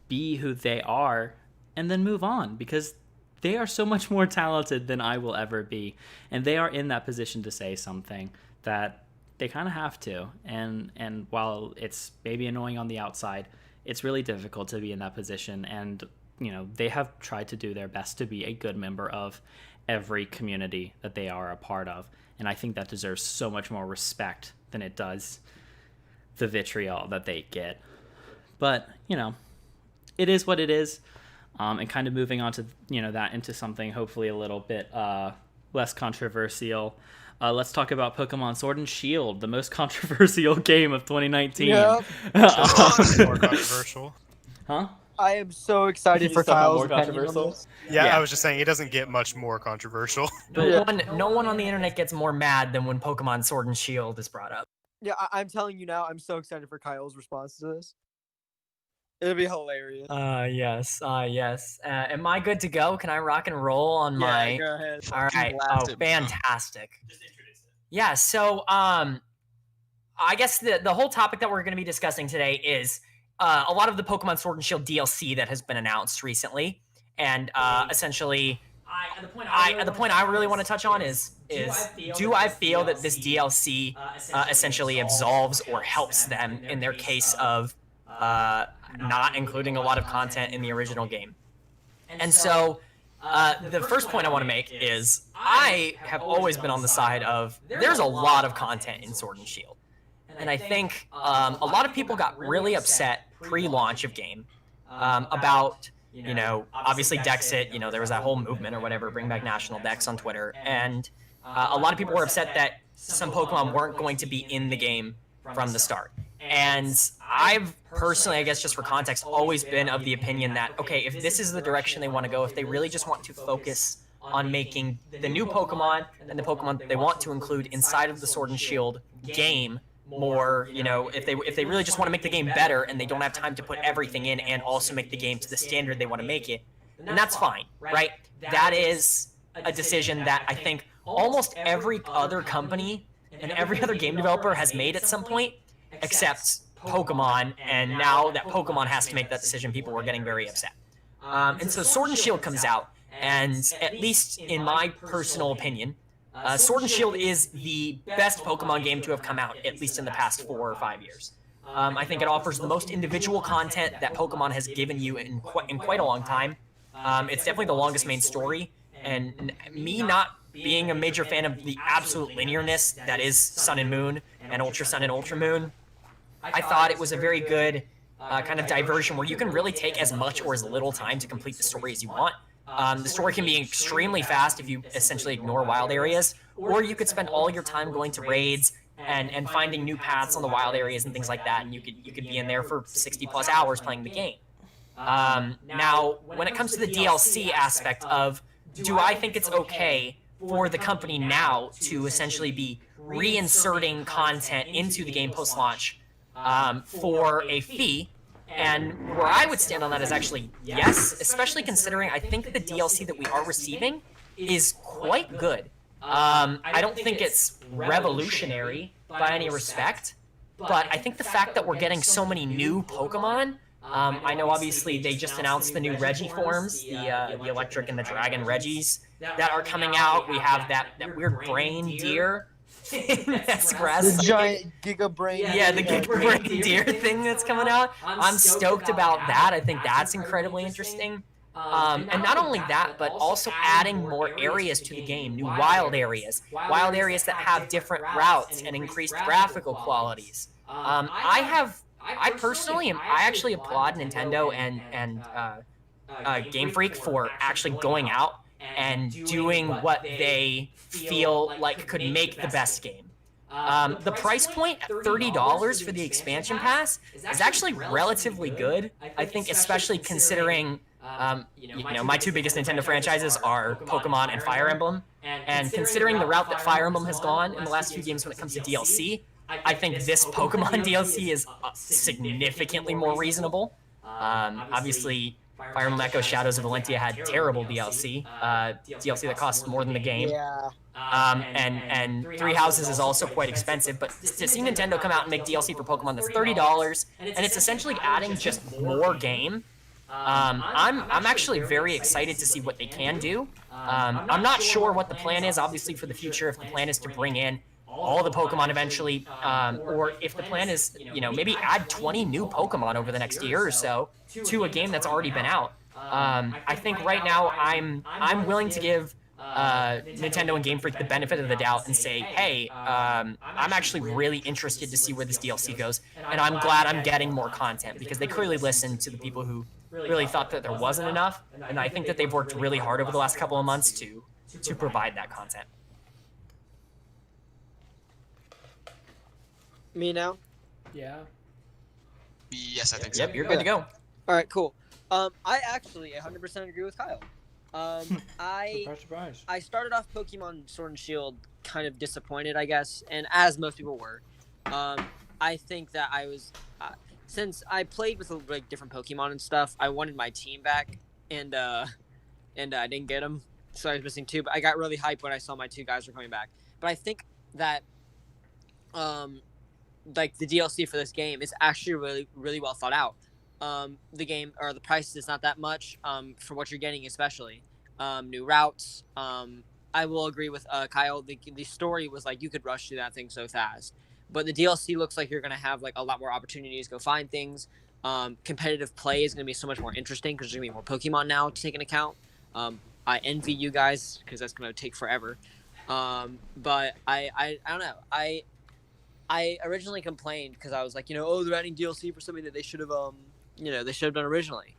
be who they are, and then move on, because they are so much more talented than I will ever be. And they are in that position to say something that they kind of have to. And while it's maybe annoying on the outside, it's really difficult to be in that position. And, they have tried to do their best to be a good member of every community that they are a part of. And I think that deserves so much more respect than it does the vitriol that they get. But, it is what it is. And kind of moving on to, that into something hopefully a little bit less controversial. Let's talk about Pokemon Sword and Shield, the most controversial game of 2019. Yep. More controversial. Huh? I am so excited for Kyle's opinion on this. Yeah, I was just saying, it doesn't get much more controversial. No one on the internet gets more mad than when Pokemon Sword and Shield is brought up. Yeah, I'm telling you now, I'm so excited for Kyle's response to this. It'll be hilarious. Yes. Am I good to go? Can I rock and roll on my... Yeah, go ahead. All right. blast Oh, it. fantastic. Yeah, so I guess the whole topic that we're going to be discussing today is a lot of the Pokemon Sword and Shield DLC that has been announced recently. And essentially, the point I really want to touch on is do I feel that this DLC essentially absolves or helps them in their case of not including a lot of content in the original game? And so the first point I want to make is I have always been on the side of there's a lot of content in Sword and Shield. And I think a lot of people got really upset pre-launch of game about, obviously Dexit, there was that whole movement or whatever, bring back National Dex on Twitter. And a lot of people were upset that some Pokemon weren't going to be in the game from the start. And I've personally, I guess just for context, always been of the opinion that, okay, if this is the direction they want to go, if they really just want to focus on making the new Pokemon and the Pokemon that they want to include inside of the Sword and Shield game more, if they really just want to make the game better and they don't have time to put everything in and also make the game to the standard they want to make it, then that's fine, right? That is a decision that I think almost every other company and every other game developer has made at some point, except Pokemon, and now that Pokemon has to make that decision, people were getting very upset. And so Sword and Shield comes out, and at least in my personal opinion, Sword and Shield is the best Pokemon game to have come out, at least in the past 4 or 5 years. I think it offers the most individual content that Pokemon has given you in quite a long time. It's definitely the longest main story, and me not being a major fan of the absolute linearness that is Sun and Moon and Ultra Sun and Ultra Moon, I thought it was a very good kind of diversion where you can really take as much or as little time to complete the story as you want. The story can be extremely fast if you essentially ignore wild areas, or you could spend all your time going to raids and finding new paths on the wild areas and things like that, and you could be in there for 60+ hours playing the game. Now, when it comes to the DLC aspect of, do I think it's okay for the company now to essentially be reinserting content into the game post-launch for a fee? And where I would stand on that is actually yes, especially considering I think the DLC that we are receiving is quite good. I don't think it's revolutionary by any respect, but I think the fact that we're getting so many new Pokemon, I know obviously they just announced the new Reggie forms, the Electric and the Dragon Reggies that are coming out. We have that weird brain deer thing that's grass. The giant Giga Brain. Yeah, the Giga Brain deer thing that's coming out. I'm stoked about that. I think that's incredibly interesting. And not only that, but also adding more areas to the game, new wild areas that have different routes and increased graphical qualities. I actually applaud Nintendo and Game Freak for actually going out and doing what they feel like could make the best game. The price point at $30 for the expansion pass is actually relatively good, I think, especially considering My two biggest Nintendo franchises are Pokemon and Fire Emblem. And considering the route that Fire Emblem has gone in the last few games when it comes to DLC, I think this Pokemon DLC is significantly more reasonable. Obviously, Fire Emblem Echo Shadows of Valentia had terrible DLC, DLC that cost more than the game. Yeah. And Three Houses is also quite expensive, but to see Nintendo come out and make DLC for Pokemon that's $30, and it's essentially adding just more game, I'm actually very excited to see what they can do. I'm not sure what the plan is, obviously, for the future, if the plan is to bring in all the Pokemon eventually, or if the plan is, maybe add 20 new Pokemon over the next year or so to a game that's already been out. I think right now I'm willing to give Nintendo and Game Freak the benefit of the doubt and say, hey, I'm actually really interested to see where this DLC goes, and I'm glad I'm getting more content, because they clearly listened to the people who really thought that there wasn't enough, and I think that they've worked really hard over the last couple of months to provide that content. Me now? Yeah. Yes, I think so. Yep, you're good to go. All right, cool. I actually 100% agree with Kyle. Surprise. I started off Pokemon Sword and Shield kind of disappointed, I guess, and as most people were. I think that I was, since I played with like different Pokemon and stuff, I wanted my team back, and I didn't get them, so I was missing two. But I got really hyped when I saw my two guys were coming back. But I think that, like the DLC for this game is actually really, really well thought out. The game, or the price is not that much for what you're getting, especially new routes. I will agree with Kyle. The story was like you could rush through that thing so fast, but the DLC looks like you're gonna have like a lot more opportunities to go find things. Competitive play is gonna be so much more interesting because there's gonna be more Pokemon now to take into account. I envy you guys because that's gonna take forever. But I don't know. I originally complained because I was like, they're adding DLC for something that they should have they should have done originally.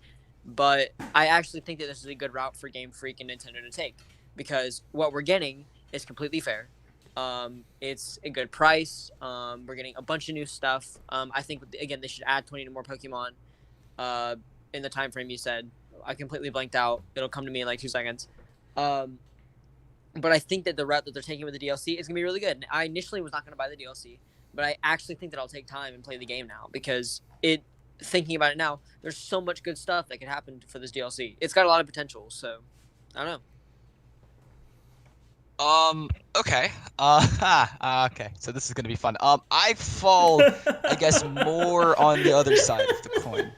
But I actually think that this is a good route for Game Freak and Nintendo to take, because what we're getting is completely fair. It's a good price. We're getting a bunch of new stuff. I think, again, they should add 20 more Pokemon in the time frame you said. I completely blanked out. It'll come to me in like 2 seconds. But I think that the route that they're taking with the DLC is going to be really good. I initially was not going to buy the DLC, but I actually think that I'll take time and play the game now, because thinking about it now, there's so much good stuff that could happen for this DLC. It's got a lot of potential, so I don't know. Okay. Okay. So this is gonna be fun. I fall, I guess, more on the other side of the coin.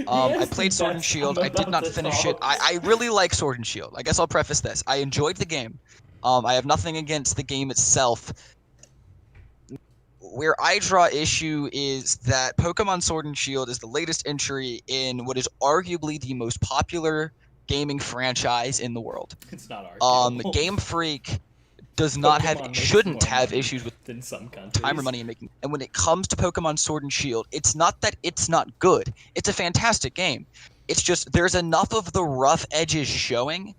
I played Sword and Shield. I did not finish it. I really like Sword and Shield. I guess I'll preface this. I enjoyed the game. I have nothing against the game itself. Where I draw issue is that Pokemon Sword and Shield is the latest entry in what is arguably the most popular gaming franchise in the world. It's not arguable. Game Freak does not shouldn't have issues with in some countries. time or money in making. And when it comes to Pokemon Sword and Shield, it's not that it's not good. It's a fantastic game. It's just there's enough of the rough edges showing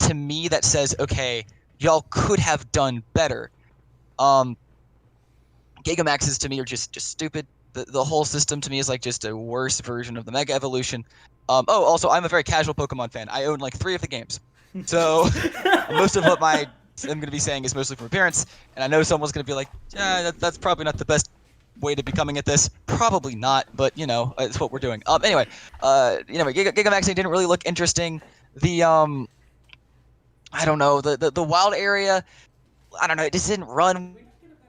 to me that says, okay, y'all could have done better. Gigamaxes to me are just stupid. The whole system to me is like just a worse version of the Mega Evolution. Also, I'm a very casual Pokemon fan. I own like 3 of the games. So most of what I'm going to be saying is mostly from appearance. And I know someone's going to be like, yeah, that's probably not the best way to be coming at this. Probably not, but, it's what we're doing. Anyway, Gigamaxing didn't really look interesting. The, I don't know, the wild area, I don't know, it just didn't run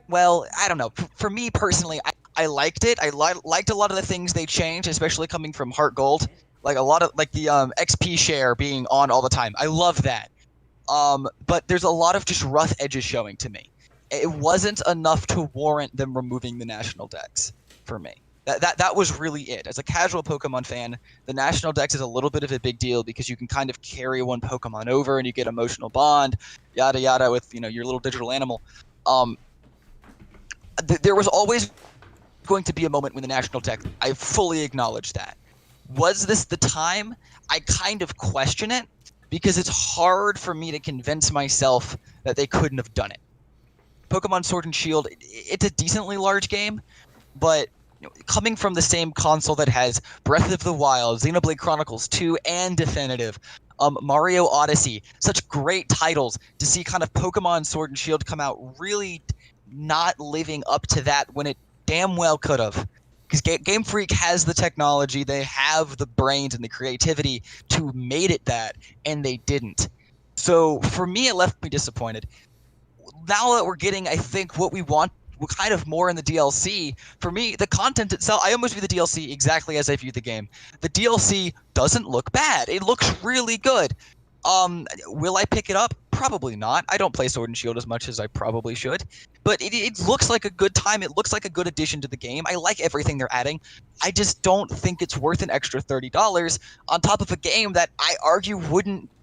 well. I don't know. For me personally, I liked it. I liked a lot of the things they changed, especially coming from Heart Gold. Like a lot of the XP share being on all the time. I love that. But there's a lot of just rough edges showing to me. It wasn't enough to warrant them removing the national dex for me. That was really it. As a casual Pokemon fan, the national dex is a little bit of a big deal because you can kind of carry one Pokemon over and you get emotional bond, yada yada, with your little digital animal. There was always going to be a moment when the national dex, I fully acknowledge that. Was this the time? I kind of question it because it's hard for me to convince myself that they couldn't have done it. Pokemon Sword and Shield, it's a decently large game, but coming from the same console that has Breath of the Wild, Xenoblade Chronicles 2, and Definitive, Mario Odyssey, such great titles, to see kind of Pokemon Sword and Shield come out really not living up to that when it damn well could have. Because Game Freak has the technology, they have the brains and the creativity to made it that, and they didn't. So for me, it left me disappointed. Now that we're getting, I think, what we want, kind of more in the DLC, for me, the content itself, I almost view the DLC exactly as I view the game. The DLC doesn't look bad. It looks really good. Will I pick it up? Probably not. I don't play Sword and Shield as much as I probably should. But it looks like a good time. It looks like a good addition to the game. I like everything they're adding. I just don't think it's worth an extra $30 on top of a game that I argue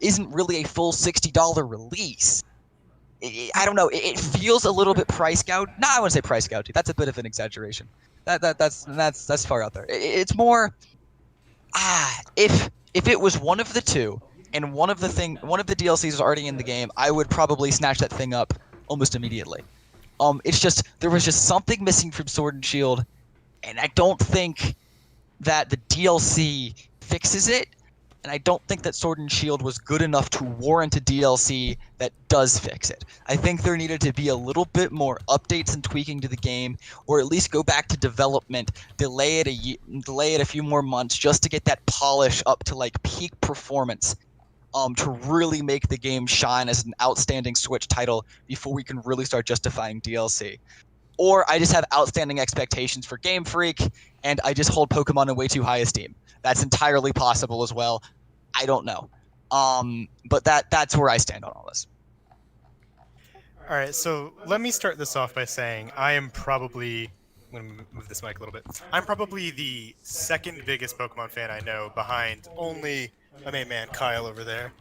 isn't really a full $60 release. I don't know. It feels a little bit price gouged. No, I wouldn't say price gouged. That's a bit of an exaggeration. That's far out there. It's more, if it was one of the two, and one of the DLCs is already in the game, I would probably snatch that thing up almost immediately. It's just there was just something missing from Sword and Shield, and I don't think that the DLC fixes it. And I don't think that Sword and Shield was good enough to warrant a DLC that does fix it. I think there needed to be a little bit more updates and tweaking to the game, or at least go back to development, delay it a few more months just to get that polish up to like peak performance, to really make the game shine as an outstanding Switch title before we can really start justifying DLC. Or I just have outstanding expectations for Game Freak, and I just hold Pokemon in way too high esteem. That's entirely possible as well. I don't know. But that's where I stand on all this. All right, so let me start this off by saying I am probably... I'm going to move this mic a little bit. I'm probably the second biggest Pokemon fan I know, behind only my main man, Kyle, over there.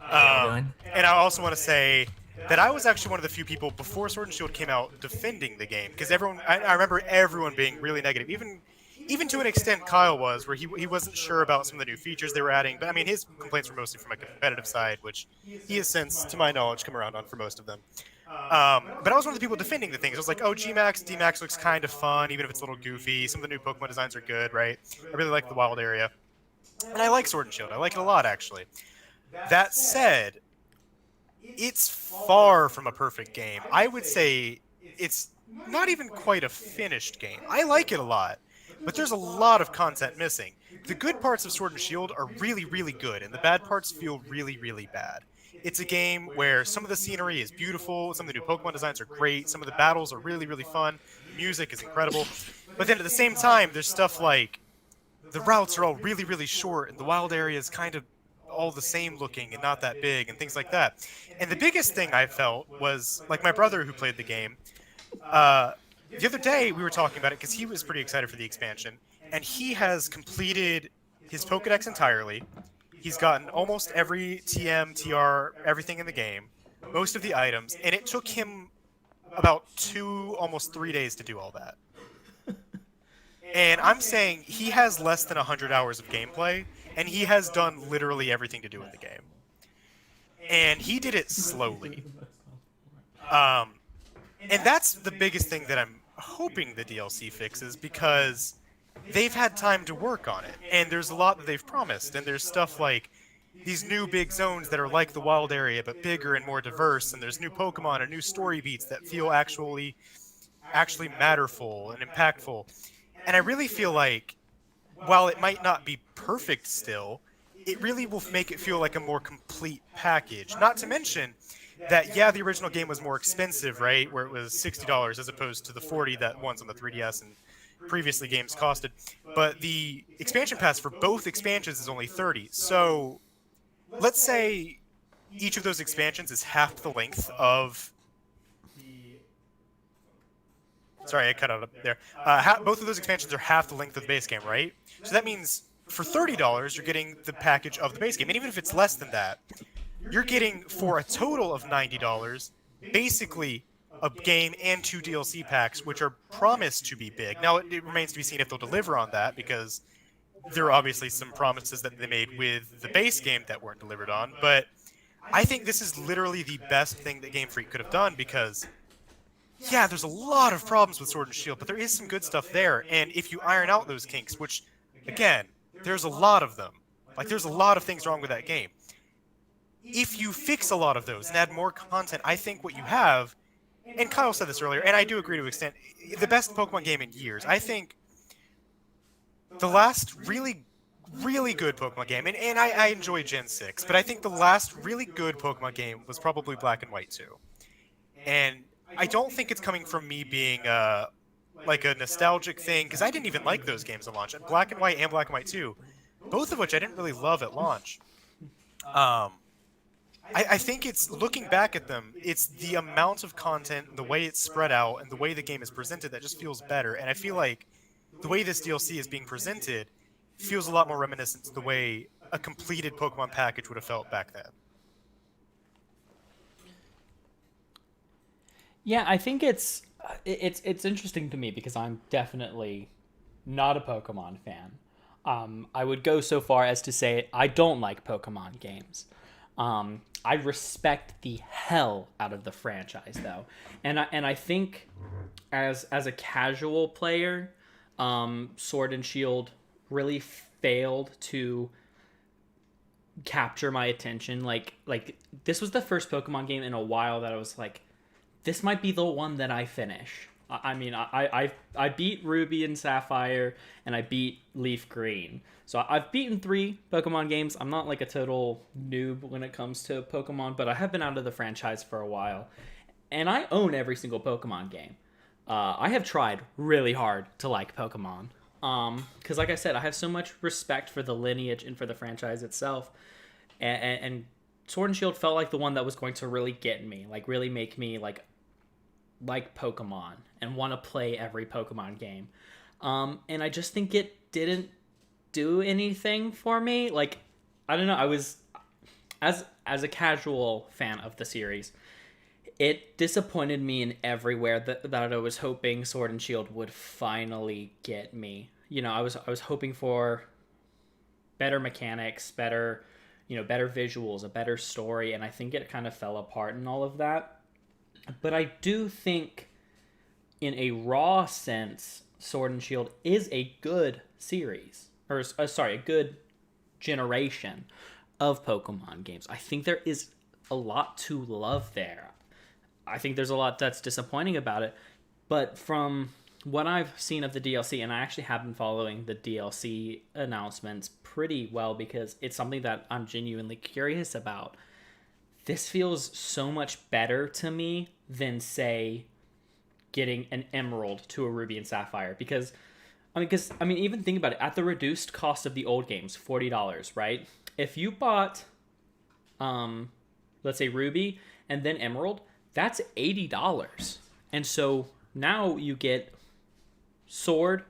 And I also want to say that I was actually one of the few people before Sword and Shield came out defending the game, because I remember everyone being really negative, even to an extent Kyle was, where he wasn't sure about some of the new features they were adding. But I mean, his complaints were mostly from a competitive side, which he has since, to my knowledge, come around on for most of them. But I was one of the people defending the things. I was like, oh, G-Max, D-Max looks kind of fun, even if it's a little goofy. Some of the new Pokemon designs are good, right? I really like the wild area. And I like Sword and Shield. I like it a lot, actually. That said, it's far from a perfect game. I would say it's not even quite a finished game. I like it a lot, but there's a lot of content missing. The good parts of Sword and Shield are really, really good, and the bad parts feel really, really bad. It's a game where some of the scenery is beautiful, some of the new Pokemon designs are great, some of the battles are really, really fun, the music is incredible, but then at the same time, there's stuff like the routes are all really, really short, and the wild area is kind of all the same looking and not that big, and things like that. And the biggest thing I felt was, like my brother who played the game, the other day we were talking about it because he was pretty excited for the expansion, and he has completed his Pokedex entirely. He's gotten almost every TM, TR, everything in the game, most of the items, and it took him about 2, almost 3 days to do all that. And I'm saying he has less than 100 hours of gameplay, and he has done literally everything to do in the game. And he did it slowly. And that's the biggest thing that I'm hoping the DLC fixes, because they've had time to work on it, and there's a lot that they've promised, and there's stuff like these new big zones that are like the wild area but bigger and more diverse, and there's new Pokemon and new story beats that feel actually matterful and impactful. And I really feel like, while it might not be perfect still, it really will make it feel like a more complete package. Not to mention that, yeah, the original game was more expensive, right, where it was $60 as opposed to the $40 that ones on the 3DS and previously games costed, but the expansion pass for both expansions is only $30. So let's say each of those expansions is half the length of the... Sorry, I cut out up there. Both of those expansions are half the length of the base game, right? So that means for $30, you're getting the package of the base game. And even if it's less than that, you're getting, for a total of $90, basically a game and 2 DLC packs, which are promised to be big. Now, it remains to be seen if they'll deliver on that, because there are obviously some promises that they made with the base game that weren't delivered on. But I think this is literally the best thing that Game Freak could have done, because yeah, there's a lot of problems with Sword and Shield, but there is some good stuff there. And if you iron out those kinks, which, again, there's a lot of them. Like, there's a lot of things wrong with that game. If you fix a lot of those and add more content, I think what you have, and Kyle said this earlier, and I do agree to an extent, the best Pokemon game in years. I think the last really good Pokemon game, and I enjoy Gen 6, but I think the last really good Pokemon game was probably Black and White 2. And I don't think it's coming from me being like a nostalgic thing, because I didn't even like those games at launch. Black and White and Black and White 2, both of which I didn't really love at launch. I think it's, looking back at them, it's the amount of content, the way it's spread out, and the way the game is presented that just feels better. And I feel like the way this DLC is being presented feels a lot more reminiscent to the way a completed Pokemon package would have felt back then. Yeah, I think it's interesting to me because I'm definitely not a Pokemon fan. I would go so far as to say I don't like Pokemon games. I respect the hell out of the franchise though, and I think as a casual player, Sword and Shield really failed to capture my attention. Like this was the first Pokemon game in a while that I was like, this might be the one that I finish. I mean, I beat Ruby and Sapphire, and I beat Leaf Green. So I've beaten 3 Pokemon games. I'm not like a total noob when it comes to Pokemon, but I have been out of the franchise for a while. And I own every single Pokemon game. I have tried really hard to like Pokemon. Because like I said, I have so much respect for the lineage and for the franchise itself. And Sword and Shield felt like the one that was going to really get me, like really make me like Pokemon and want to play every Pokemon game. And I just think it didn't do anything for me. Like, I don't know, I was, as a casual fan of the series, it disappointed me in everywhere that I was hoping Sword and Shield would finally get me. You know, I was hoping for better mechanics, better visuals, a better story, and I think it kind of fell apart in all of that. But I do think, in a raw sense, Sword and Shield is a good series. Or, a good generation of Pokemon games. I think there is a lot to love there. I think there's a lot that's disappointing about it. But from what I've seen of the DLC, and I actually have been following the DLC announcements pretty well because it's something that I'm genuinely curious about, this feels so much better to me than, say, getting an Emerald to a Ruby and Sapphire. Because even think about it. At the reduced cost of the old games, $40, right? If you bought, let's say Ruby and then Emerald, that's $80. And so now you get Sword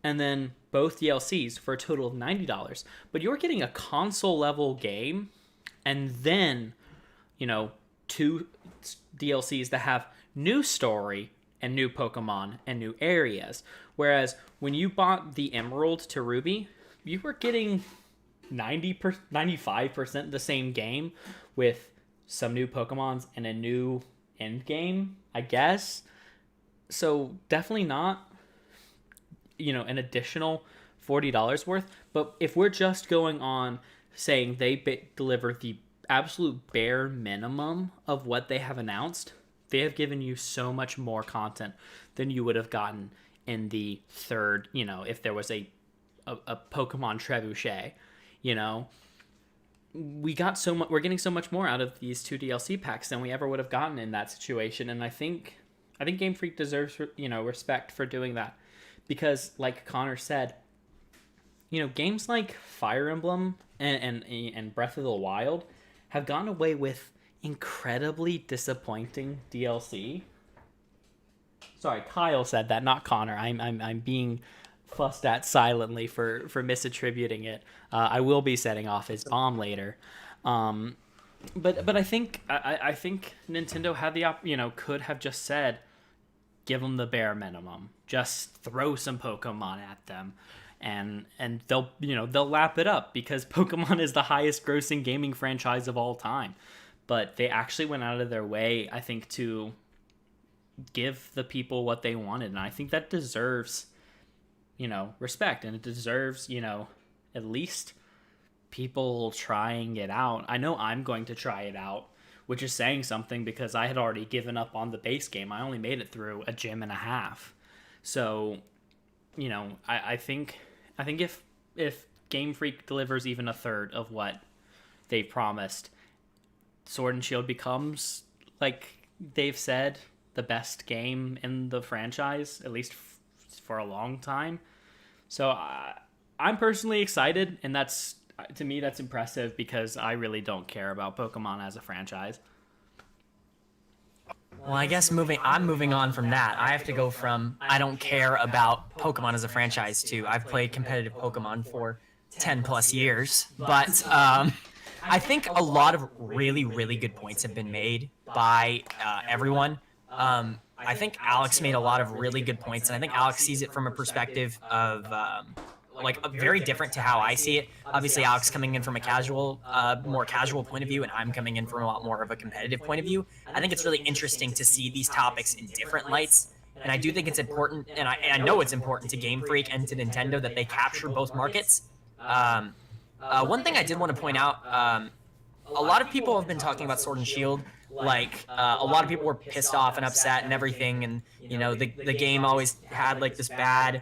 and then both DLCs for a total of $90. But you're getting a console level game and then, 2 DLCs that have new story and new Pokemon and new areas. Whereas when you bought the Emerald to Ruby, you were getting 95% the same game with some new Pokemons and a new end game, I guess. So definitely not, an additional $40 worth. But if we're just going on saying they deliver the absolute bare minimum of what they have announced, they have given you so much more content than you would have gotten in the third, if there was a Pokemon Trebuchet, we're getting so much more out of these 2 DLC packs than we ever would have gotten in that situation. And I think Game Freak deserves, respect for doing that, because like Connor said, games like Fire Emblem and Breath of the Wild have gotten away with incredibly disappointing DLC. Sorry, Kyle said that, not Connor. I'm being fussed at silently for misattributing it. I will be setting off his bomb later. But I think Nintendo had the could have just said, give them the bare minimum, just throw some Pokemon at them, and they'll lap it up, because Pokemon is the highest grossing gaming franchise of all time. But they actually went out of their way, I think, to give the people what they wanted, and I think that deserves, respect, and it deserves, at least people trying it out. I know I'm going to try it out, which is saying something because I had already given up on the base game. I only made it through a gym and a half. So, I think if Game Freak delivers even a third of what they promised, Sword and Shield becomes, like they've said, the best game in the franchise, at least for a long time. So I'm personally excited, and to me that's impressive because I really don't care about Pokemon as a franchise. Well, I guess I'm moving on from that. I have to go from I don't care about Pokemon as a franchise to I've played competitive Pokemon for 10 plus years. But I think a lot of really, really good points have been made by everyone. I think Alex made a lot of really good points, and I think Alex sees it from a perspective of very different to how I see it. Obviously, Alex coming in from a more casual point of view, and I'm coming in from a lot more of a competitive point of view. I think it's really interesting to see these topics in different lights, and I do think it's important, and I know it's important to Game Freak and to Nintendo that they capture both markets. One thing I did want to point out, a lot of people have been talking about Sword and Shield. A lot of people were pissed off and upset and everything, and the game always had this bad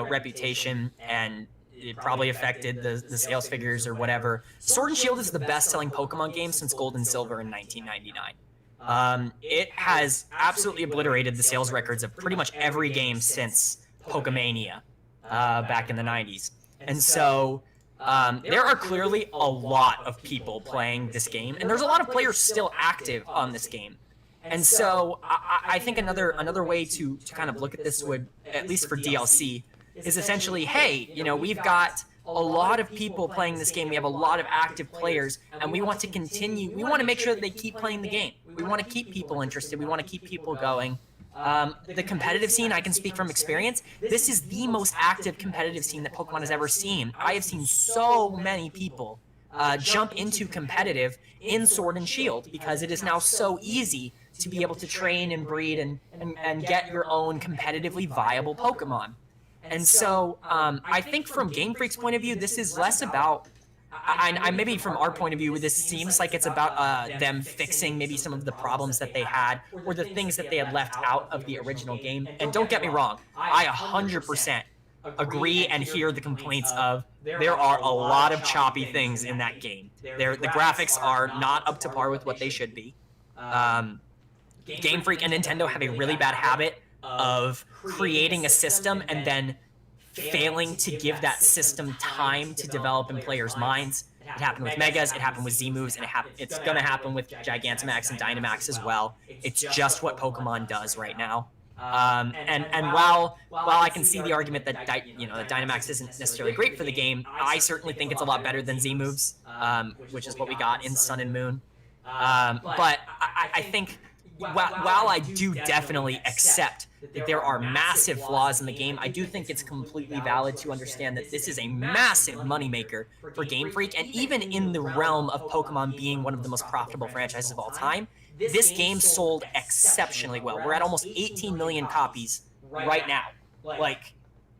reputation, and it probably affected the sales figures or whatever. Sword and Shield is the best-selling Pokemon game since Gold and Silver in 1999. It has absolutely obliterated the sales records of pretty much every game since Pokemania back in the 90s. And so there are clearly a lot of people playing this game, and there's a lot of players still active on this game. And so I think another way to kind of look at this would, at least for DLC, is essentially, hey, we've got a lot of people playing this game. We have a lot of active players, and we want to continue. We want to make sure that they keep playing the game. We want to keep people interested. We want to keep people going. The competitive scene, I can speak from experience. This is the most active competitive scene that Pokemon has ever seen. I have seen so many people jump into competitive in Sword and Shield because it is now so easy to be able to train and breed and get your own competitively viable Pokemon. And so I think from Game Freak's point of view, this is less about, I maybe from our point of view, this seems like it's about them fixing maybe some of the problems that they had or the things that they had left out of the original game. And don't get me wrong, I 100% agree and hear the complaints of there are a lot of choppy things in that game. The graphics are not up to par with what they should be. Game Freak and Nintendo have a really bad habit of creating a system and then failing to give that system time to develop in players' minds. It happened with Megas, it happened with Z-Moves, and it's going to happen with Gigantamax and Dynamax as well. It's just what Pokemon does right now. And while I can see the argument that that Dynamax isn't necessarily great for the game, I certainly think it's a lot better than Z-Moves, which is what we got in Sun and Moon. But I think while I do definitely accept that there are massive flaws in the game, I do think it's completely valid to understand that this is a massive moneymaker for Game Freak, and even in the realm of Pokemon being one of the most profitable franchises of all time, this game sold exceptionally well. We're at almost 18 million copies right now.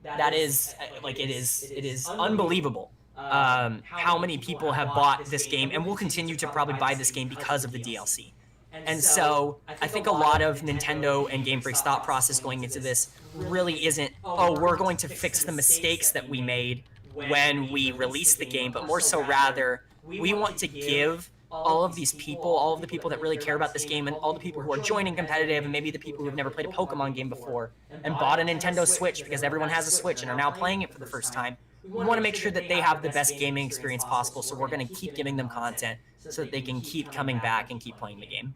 That is, it is unbelievable how many people have bought this game and will continue to probably buy this game because of the DLC. And so I think a lot of Nintendo and Game Freak's thought process going into this really isn't, we're going to fix the mistakes that we made when we released the game, but more so rather, we want to give all of these people, all of the people that really care about this game, and all the people who are joining competitive, and maybe the people who have never played a Pokemon game before, and bought a Nintendo Switch because everyone has a Switch and are now playing it for the first time, we want to make sure that they have the best gaming experience possible, so we're going to keep giving them content so that they can keep coming back and keep playing the game.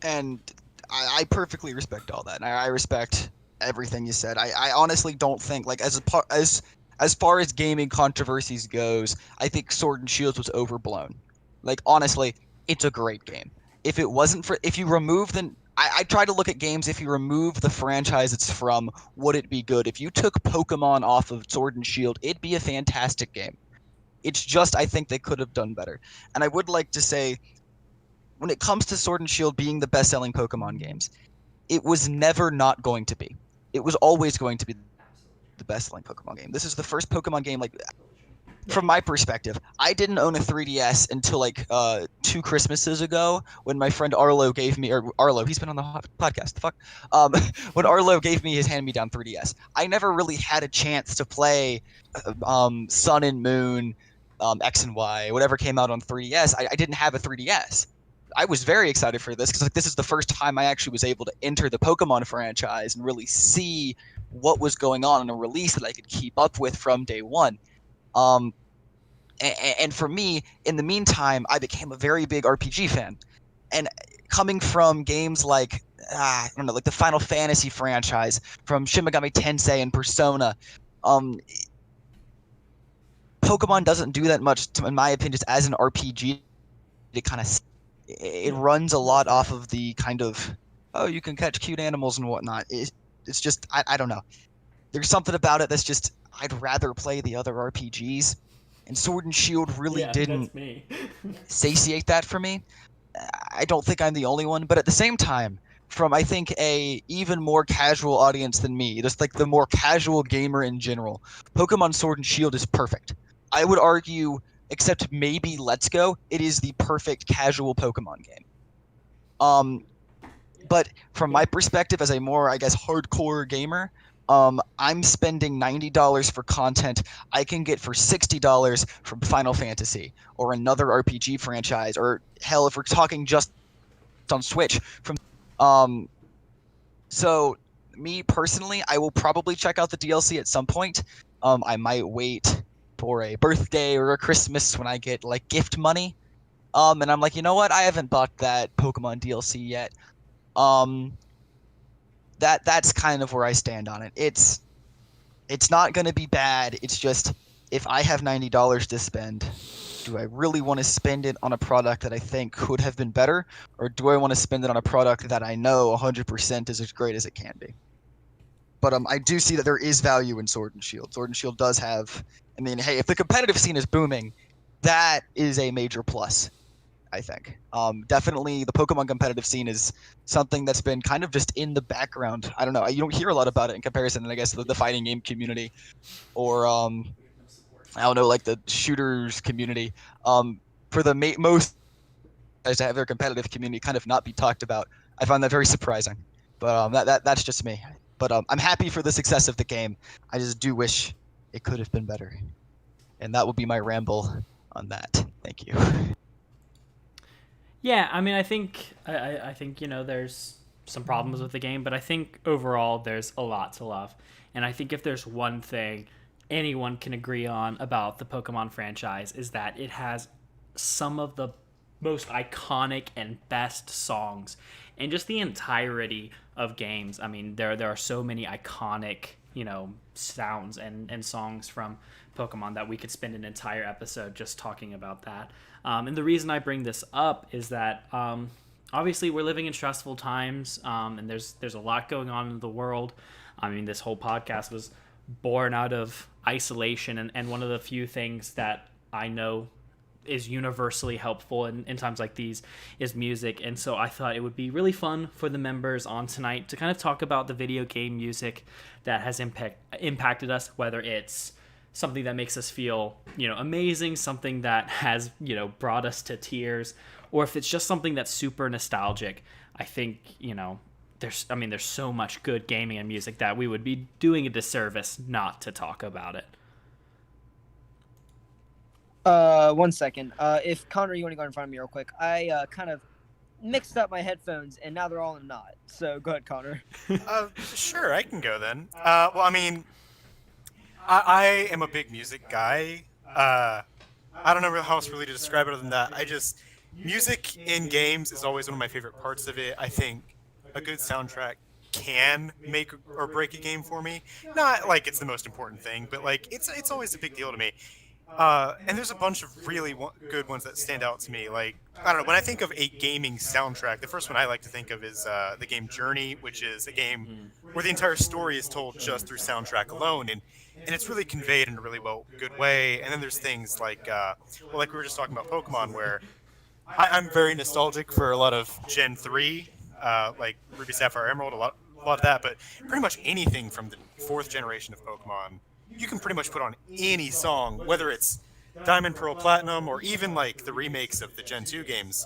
And I perfectly respect all that. And I respect everything you said. I honestly don't think, as far as gaming controversies goes, I think Sword and Shield was overblown. Honestly, it's a great game. If you remove I try to look at games, if you remove the franchise it's from, would it be good? If you took Pokemon off of Sword and Shield, it'd be a fantastic game. It's just, I think they could have done better. And I would like to say, when it comes to Sword and Shield being the best-selling Pokemon games, it was never not going to be. It was always going to be the best-selling Pokemon game. This is the first Pokemon game, like, from my perspective, I didn't own a 3DS until like 2 Christmases ago when my friend Arlo gave me, or Arlo, he's been on the podcast, the fuck, when Arlo gave me his hand-me-down 3DS. I never really had a chance to play Sun and Moon, X and Y, whatever came out on 3DS. I didn't have a 3DS. I was very excited for this because like this is the first time I actually was able to enter the Pokemon franchise and really see what was going on in a release that I could keep up with from day one. And for me, in the meantime, I became a very big RPG fan. And coming from games like, I don't know, like the Final Fantasy franchise, from Shin Megami Tensei and Persona, Pokemon doesn't do that much, in my opinion, just as an RPG. It runs a lot off of the kind of, oh, you can catch cute animals and whatnot. It's just, I don't know. There's something about it that's just, I'd rather play the other RPGs. And Sword and Shield really didn't satiate that for me. I don't think I'm the only one, but at the same time, from I think a even more casual audience than me, just like the more casual gamer in general, Pokemon Sword and Shield is perfect. I would argue, except maybe Let's Go, it is the perfect casual Pokemon game. But from my perspective as a more, I guess, hardcore gamer, I'm spending $90 for content I can get for $60 from Final Fantasy or another RPG franchise, or hell, if we're talking just on Switch, from so me personally, I will probably check out the DLC at some point. I might wait for a birthday or a Christmas when I get like gift money. And I'm like, you know what? I haven't bought that Pokemon DLC yet. That's kind of where I stand on it. It's not going to be bad. It's just, if I have $90 to spend, do I really want to spend it on a product that I think could have been better, or do I want to spend it on a product that I know 100% is as great as it can be? But I do see that there is value in Sword and Shield. Sword and Shield does have, I mean, hey, if the competitive scene is booming, that is a major plus, I think. Definitely the Pokemon competitive scene is something that's been kind of just in the background. I don't know. You don't hear a lot about it in comparison, I guess, to the fighting game community or, I don't know, like the shooters community. For the most guys to have their competitive community kind of not be talked about, I find that very surprising. But that's just me. But I'm happy for the success of the game. I just do wish it could have been better. And that will be my ramble on that. Thank you. Yeah, I mean, I think there's some problems with the game, but I think overall there's a lot to love. And I think if there's one thing anyone can agree on about the Pokemon franchise, is that it has some of the most iconic and best songs in just the entirety of games. I mean, there are so many iconic, sounds and songs from Pokemon that we could spend an entire episode just talking about that. And the reason I bring this up is that obviously we're living in stressful times, and there's a lot going on in the world. I mean, this whole podcast was born out of isolation, and one of the few things that I know is universally helpful in times like these is music. And so I thought it would be really fun for the members on tonight to kind of talk about the video game music that has impacted us, whether it's something that makes us feel, amazing, something that has, brought us to tears, or if it's just something that's super nostalgic. I think, there's so much good gaming and music that we would be doing a disservice not to talk about it. 1 second. If Connor, you want to go in front of me real quick, I kind of mixed up my headphones and now they're all in a knot. So go ahead, Connor. Sure, I can go then. Well, I mean, I am a big music guy. I don't know how else really to describe it other than that. Music in games is always one of my favorite parts of it. I think a good soundtrack can make or break a game for me. Not like it's the most important thing, but like it's always a big deal to me. And there's a bunch of really good ones that stand out to me. Like, I don't know, when I think of a gaming soundtrack, the first one I like to think of is the game Journey, which is a game where the entire story is told just through soundtrack alone, and it's really conveyed in a really good way. And then there's things like, like we were just talking about Pokemon, where I'm very nostalgic for a lot of Gen 3, like Ruby, Sapphire, Emerald, a lot of that, but pretty much anything from the fourth generation of Pokemon, you can pretty much put on any song, whether it's Diamond, Pearl, Platinum, or even like the remakes of the Gen 2 games,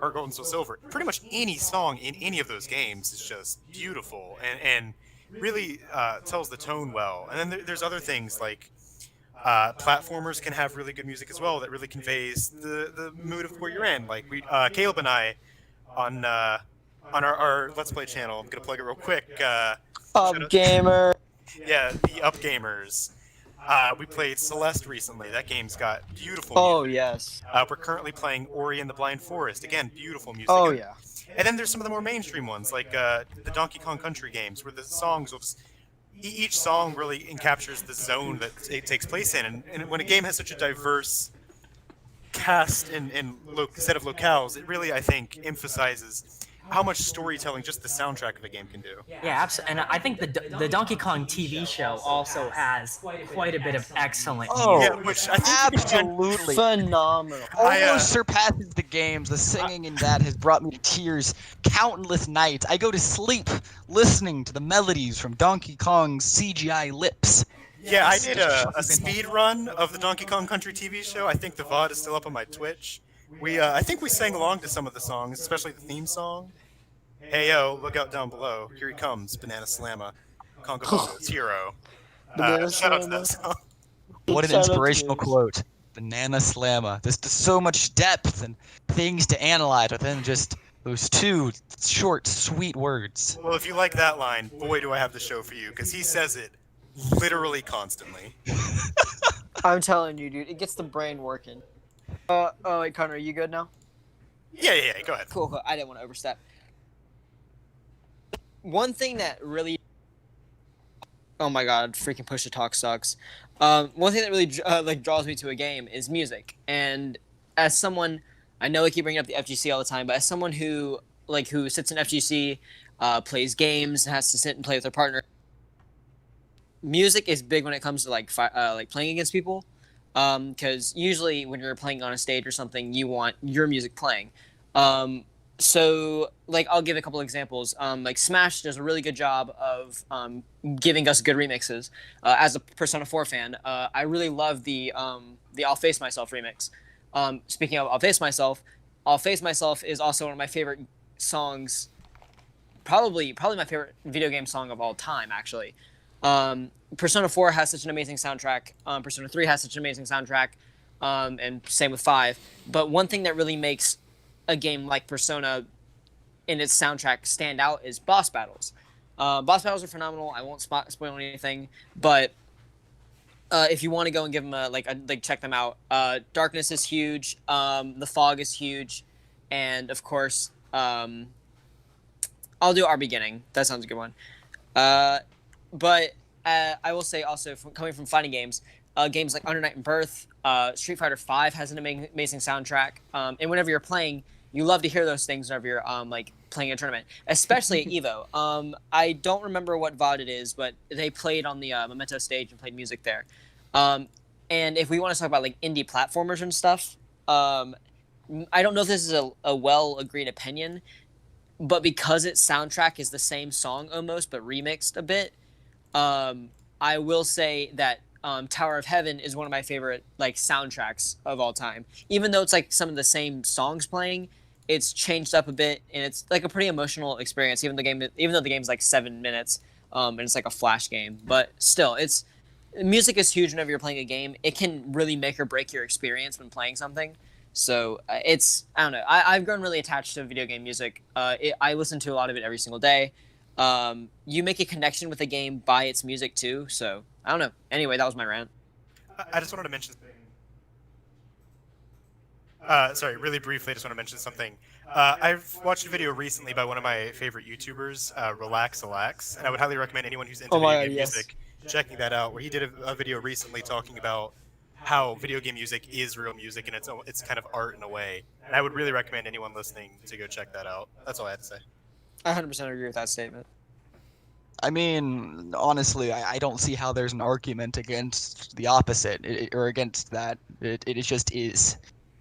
or Gold and Soul Silver. Pretty much any song in any of those games is just beautiful and really tells the tone well. And then there's other things like platformers can have really good music as well that really conveys the mood of where you're in. Like Caleb and I on our Let's Play channel. I'm gonna plug it real quick. Up gamer. Yeah, the Up Gamers. We played Celeste recently. That game's got beautiful Oh music. yes. We're currently playing Ori and the Blind Forest. Again, beautiful music. Oh yeah. And then there's some of the more mainstream ones, like the Donkey Kong Country games, where the songs will just each song really encaptures the zone that it takes place in. And when a game has such a diverse cast and set of locales, it really, I think, emphasizes how much storytelling just the soundtrack of a game can do. Yeah, absolutely. And I think the Donkey Kong TV show also has quite a bit of excellent Oh, music. Yeah, which I think Absolutely. Phenomenal. Almost surpasses the games. The singing in that has brought me to tears countless nights. I go to sleep listening to the melodies from Donkey Kong's CGI lips. Yeah, I did a speed run of the Donkey Kong Country TV show. I think the VOD is still up on my Twitch. I think we sang along to some of the songs, especially the theme song. Hey yo, look out down below. Here he comes, Banana Slamma. Congo Bongo's hero. Banana Shout out to that Slamma. song. What an Shout out to inspirational this. quote. Banana Slamma. There's so much depth and things to analyze within just those two short, sweet words. Well, if you like that line, boy, do I have the show for you, because he says it literally constantly. I'm telling you, dude, it gets the brain working. Oh wait, Connor, are you good now? Yeah, go ahead. Cool. I didn't want to overstep. One thing that really, oh my god, freaking push to talk sucks. One thing that really draws me to a game is music, and as someone, I know I keep bringing up the FGC all the time, but as someone who sits in FGC, plays games, has to sit and play with their partner, music is big when it comes to like playing against people. Because usually when you're playing on a stage or something, you want your music playing. So like I'll give a couple examples. Like Smash does a really good job of giving us good remixes. As a Persona 4 fan, I really love the I'll Face Myself remix. Speaking of I'll Face Myself is also one of my favorite songs. Probably my favorite video game song of all time, actually. Persona 4 has such an amazing soundtrack. Persona 3 has such an amazing soundtrack, and same with 5. But one thing that really makes a game like Persona in its soundtrack stand out is boss battles. Boss battles are phenomenal. I won't spoil anything, but if you want to go and give them check them out. Darkness is huge. The Fog is huge, and of course, I'll do Our Beginning. That sounds a good one. But I will say also, coming from fighting games, games like Under Night and Birth, Street Fighter V has an amazing soundtrack. And whenever you're playing, you love to hear those things whenever you're playing a tournament, especially at EVO. I don't remember what VOD it is, but they played on the Memento stage and played music there. And if we want to talk about like indie platformers and stuff, I don't know if this is a well-agreed opinion, but because its soundtrack is the same song almost, but remixed a bit, I will say that Tower of Heaven is one of my favorite like soundtracks of all time. Even though it's like some of the same songs playing, it's changed up a bit, and it's like a pretty emotional experience. Even though the game's like 7 minutes, and it's like a flash game, but still, music is huge whenever you're playing a game. It can really make or break your experience when playing something. So I don't know. I've grown really attached to video game music. I listen to a lot of it every single day. You make a connection with a game by its music too. So I don't know. Anyway, that was my rant. I just wanted to mention. Sorry, really briefly, I just want to mention something. I've watched a video recently by one of my favorite YouTubers, Relax, and I would highly recommend anyone who's into video game music checking that out. Where he did a video recently talking about how video game music is real music and it's kind of art in a way. And I would really recommend anyone listening to go check that out. That's all I had to say. I 100% agree with that statement. I mean, honestly, I don't see how there's an argument against the opposite or against that. It just is.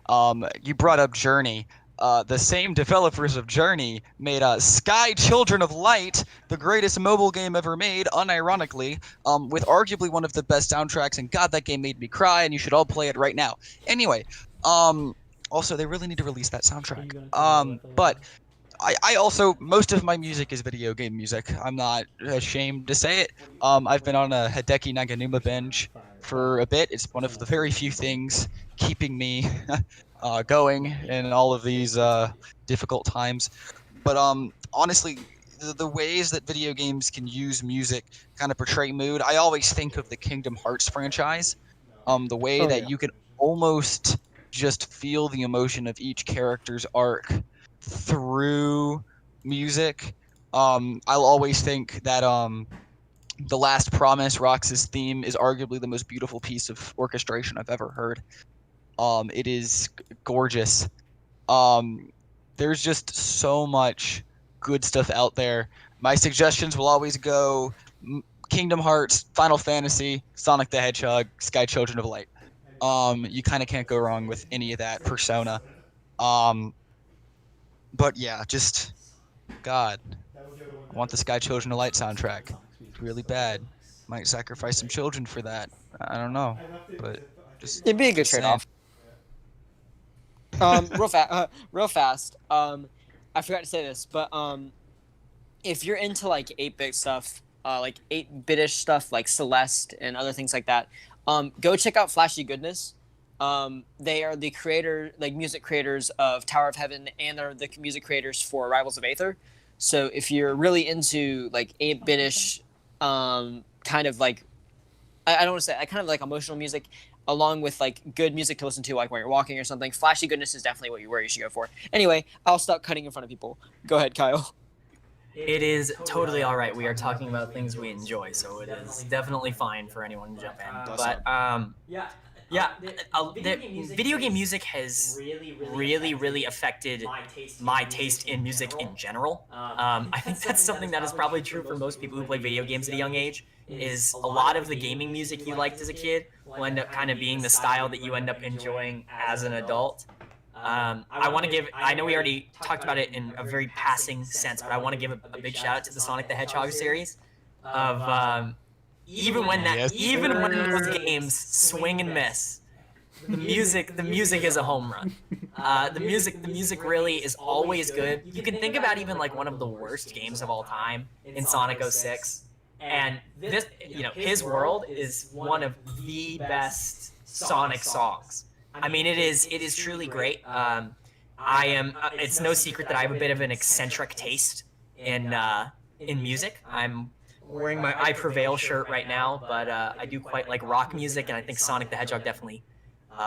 You brought up Journey. The same developers of Journey made Sky Children of Light, the greatest mobile game ever made, unironically, with arguably one of the best soundtracks. And God, that game made me cry, and you should all play it right now. Anyway, also, they really need to release that soundtrack. But I also, most of my music is video game music. I'm not ashamed to say it. I've been on a Hideki Naganuma binge for a bit. It's one of the very few things keeping me going in all of these difficult times. But honestly, the ways that video games can use music kind of portray mood, I always think of the Kingdom Hearts franchise. The way that you can almost just feel the emotion of each character's arc through music. I'll always think that The Last Promise, Roxas' theme, is arguably the most beautiful piece of orchestration I've ever heard. It is gorgeous. There's just so much good stuff out there. My suggestions will always go Kingdom Hearts, Final Fantasy, Sonic the Hedgehog, Sky Children of Light. You kind of can't go wrong with any of that. Persona. But yeah, just God, I want the Sky Children of Light soundtrack. It's really bad. Might sacrifice some children for that. I don't know, but just It'd be a good just saying. trade-off. Real fast. I forgot to say this, but if you're into like 8-bit stuff, like 8-bitish stuff, like Celeste and other things like that, go check out Flashy Goodness. They are the music creators of Tower of Heaven, and they're the music creators for Rivals of Aether. So if you're really into like 8-bitish, kind of like, I don't want to say, kind of like emotional music, along with like good music to listen to, like when you're walking or something, Flashy Goodness is definitely where you should go for. Anyway, I'll stop cutting in front of people. Go ahead, Kyle. It is totally all right. We are talking about things we enjoy, so it is definitely fine for anyone to jump in. But video game music has really affected my taste in music in general. I think that's something that is probably true for most people who play video games at a young age. Is a lot of the gaming music you liked as a kid will end up kind of being the style that you end up enjoying as an adult. I want to give, I know we already talked about it in a very passing sense, but I want to give a big shout out to the Sonic the Hedgehog series of even when those games swing and miss, the music is a home run. The music really is always good. You can think about even like one of the worst games of all time in Sonic 06. And this, his world is one of the best Sonic songs. I mean, it is truly great. It's no secret that I have a bit of an eccentric taste in music. I'm wearing my I Prevail shirt right now, but I do quite like rock music, and I think Sonic the Hedgehog definitely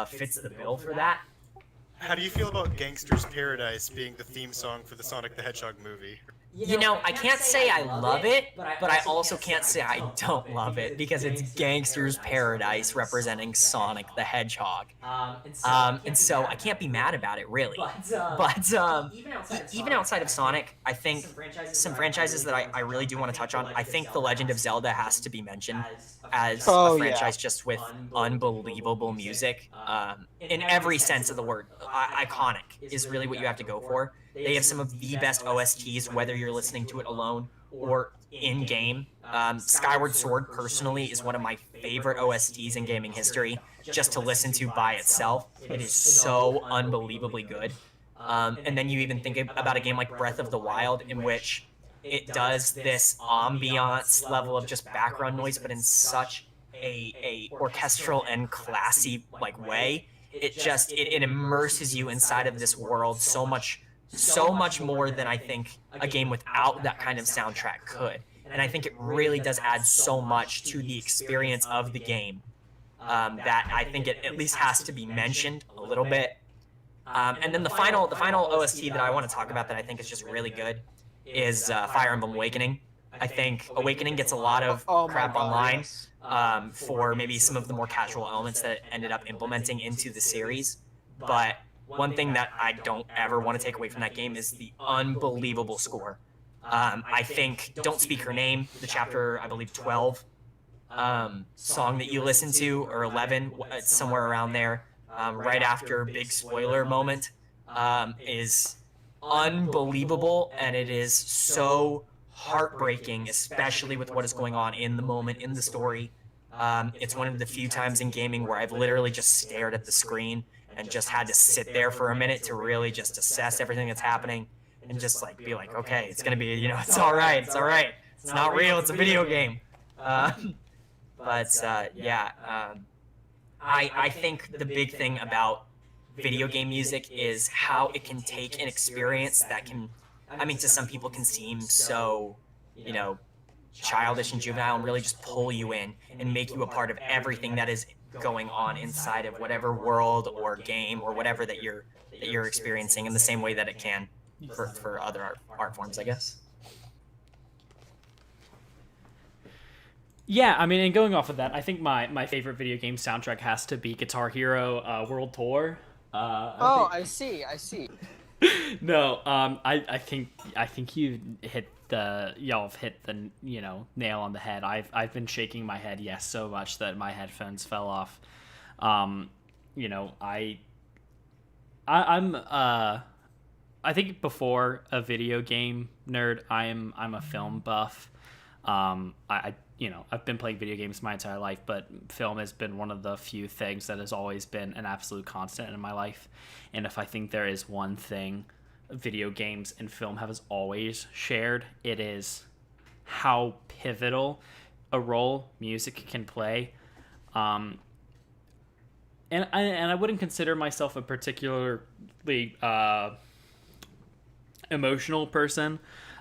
fits the bill for that. How do you feel about Gangster's Paradise being the theme song for the Sonic the Hedgehog movie? I can't say I love it, but I also can't say I don't love it, because it's Gangster's Paradise representing Sonic the Hedgehog. And so I can't be mad about it, really. But even outside of Sonic, I think some franchises that I really do want to touch on, I think The Legend of Zelda has to be mentioned as a franchise just with unbelievable music. In every sense of the word, iconic is really what you have to go for. They have some of the best OSTs, whether you're listening to it alone or in-game. Skyward Sword, personally, is one of my favorite OSTs in gaming history, just to listen to by itself. It is so unbelievably good. And then you even think about a game like Breath of the Wild, in which it does this ambiance level of just background noise, but in such a orchestral and classy way. It immerses you inside of this world so much more than I think a game without that kind of soundtrack could. And I think it really does add so much to the experience of the game that I think it at least has to be mentioned a little bit. And then the final OST that I want to talk about that I think is just really good is Fire Emblem Awakening. I think Awakening gets a lot of crap online for maybe some of the more casual elements that it ended up implementing into the series. But one thing that I don't ever want to take away from that game is the unbelievable score. I think Don't Speak Her Name, the chapter, I believe, 12 song that you listen to, or 11, somewhere around there, right after big spoiler moment, is unbelievable, and it is so heartbreaking, especially with what is going on in the moment in the story. It's one of the few times in gaming where I've literally just stared at the screen and just had to sit there for a minute to really just assess everything that's happening and just like be like, okay, it's gonna be, it's all right, it's not real, it's a video game. I think the big thing about video game music is how it can take an experience that can, to some people can seem so, childish and juvenile, and really just pull you in and make you a part of everything that is going on inside of whatever world or game or whatever that you're experiencing, in the same way that it can for other art forms, I guess. Yeah, and going off of that, I think my favorite video game soundtrack has to be Guitar Hero World Tour. I see. No, I think y'all have hit the nail on the head. I've been shaking my head yes so much that my headphones fell off. I'm I think before a video game nerd, I'm a film buff. I've been playing video games my entire life, but film has been one of the few things that has always been an absolute constant in my life. And if I think there is one thing video games and film have always shared, it is how pivotal a role music can play. And I wouldn't consider myself a particularly emotional person.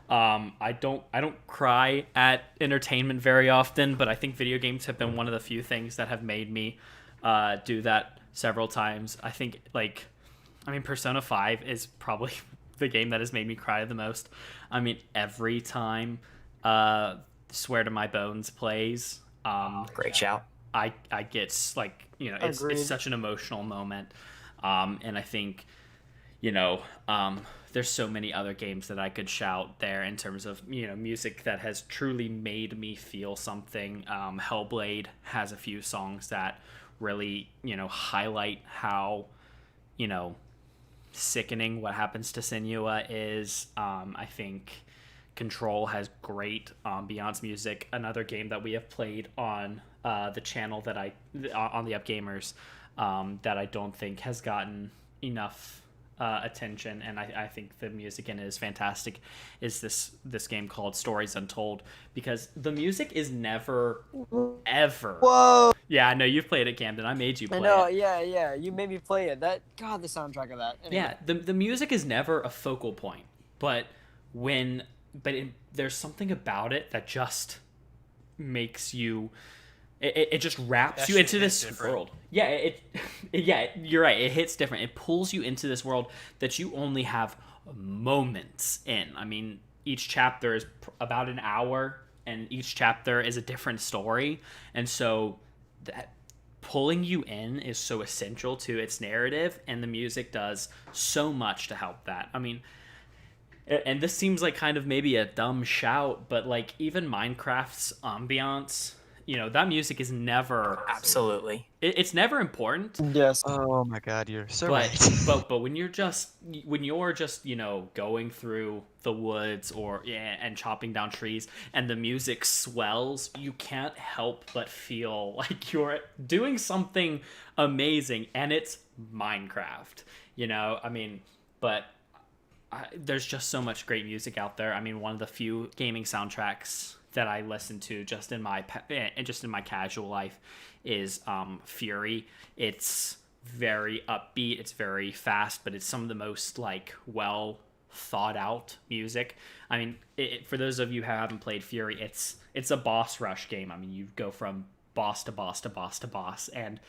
I don't cry at entertainment very often, but I think video games have been one of the few things that have made me do that several times. I think Persona 5 is probably the game that has made me cry the most. Every time Swear to My Bones plays, Great shout. I get it's such an emotional moment. And I think there's so many other games that I could shout there in terms of music that has truly made me feel something. Hellblade has a few songs that really highlight how sickening what happens to Senua is. I think Control has great ambiance music. Another game that we have played on the channel on the Upgamers that I don't think has gotten enough attention, and I think the music in it is fantastic, is this game called Stories Untold, because the music is never ever. Whoa. Yeah, I know you've played it, Camden. I made you play I know. it. Yeah. You made me play it. The soundtrack of that. Anyway. Yeah, the music is never a focal point, but there's something about it that just makes you. It just wraps you into this world. Yeah, you're right. It hits different. It pulls you into this world that you only have moments in. Each chapter is about an hour, and each chapter is a different story. And so that pulling you in is so essential to its narrative, and the music does so much to help that. And this seems like kind of maybe a dumb shout, but even Minecraft's ambiance, that music is never Absolutely. It's never important. Yes. Oh my God, you're so right. But when you're just going through the woods and chopping down trees, and the music swells, you can't help but feel like you're doing something amazing, and it's Minecraft. There's just so much great music out there. One of the few gaming soundtracks that I listen to just in my casual life is Fury. It's very upbeat, it's very fast, but it's some of the most well thought out music. For those of you who haven't played Fury, it's a boss rush game. You go from boss to boss to boss to boss, and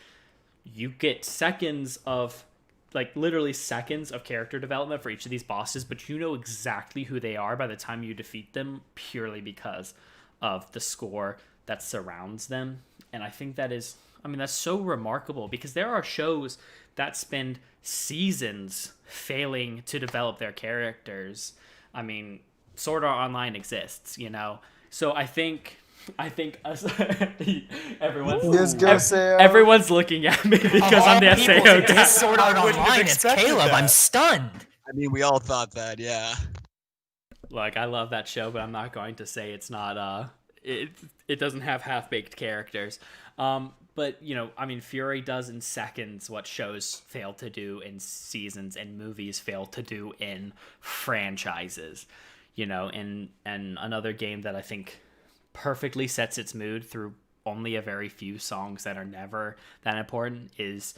you get seconds of literally seconds of character development for each of these bosses, but you know exactly who they are by the time you defeat them, purely because of the score that surrounds them. And I think that's so remarkable, because there are shows that spend seasons failing to develop their characters. Sword Art Online exists, so I think I think us, everyone's Just go say, everyone's looking at me because I'm the SAO guy. Sword Art I wouldn't have Online. It's expected Caleb. that. I'm stunned. I mean, we all thought that, yeah. Look, I love that show, but I'm not going to say it's not. It doesn't have half-baked characters. But I mean, Fury does in seconds what shows fail to do in seasons and movies fail to do in franchises. And another game that I think perfectly sets its mood through only a very few songs that are never that important is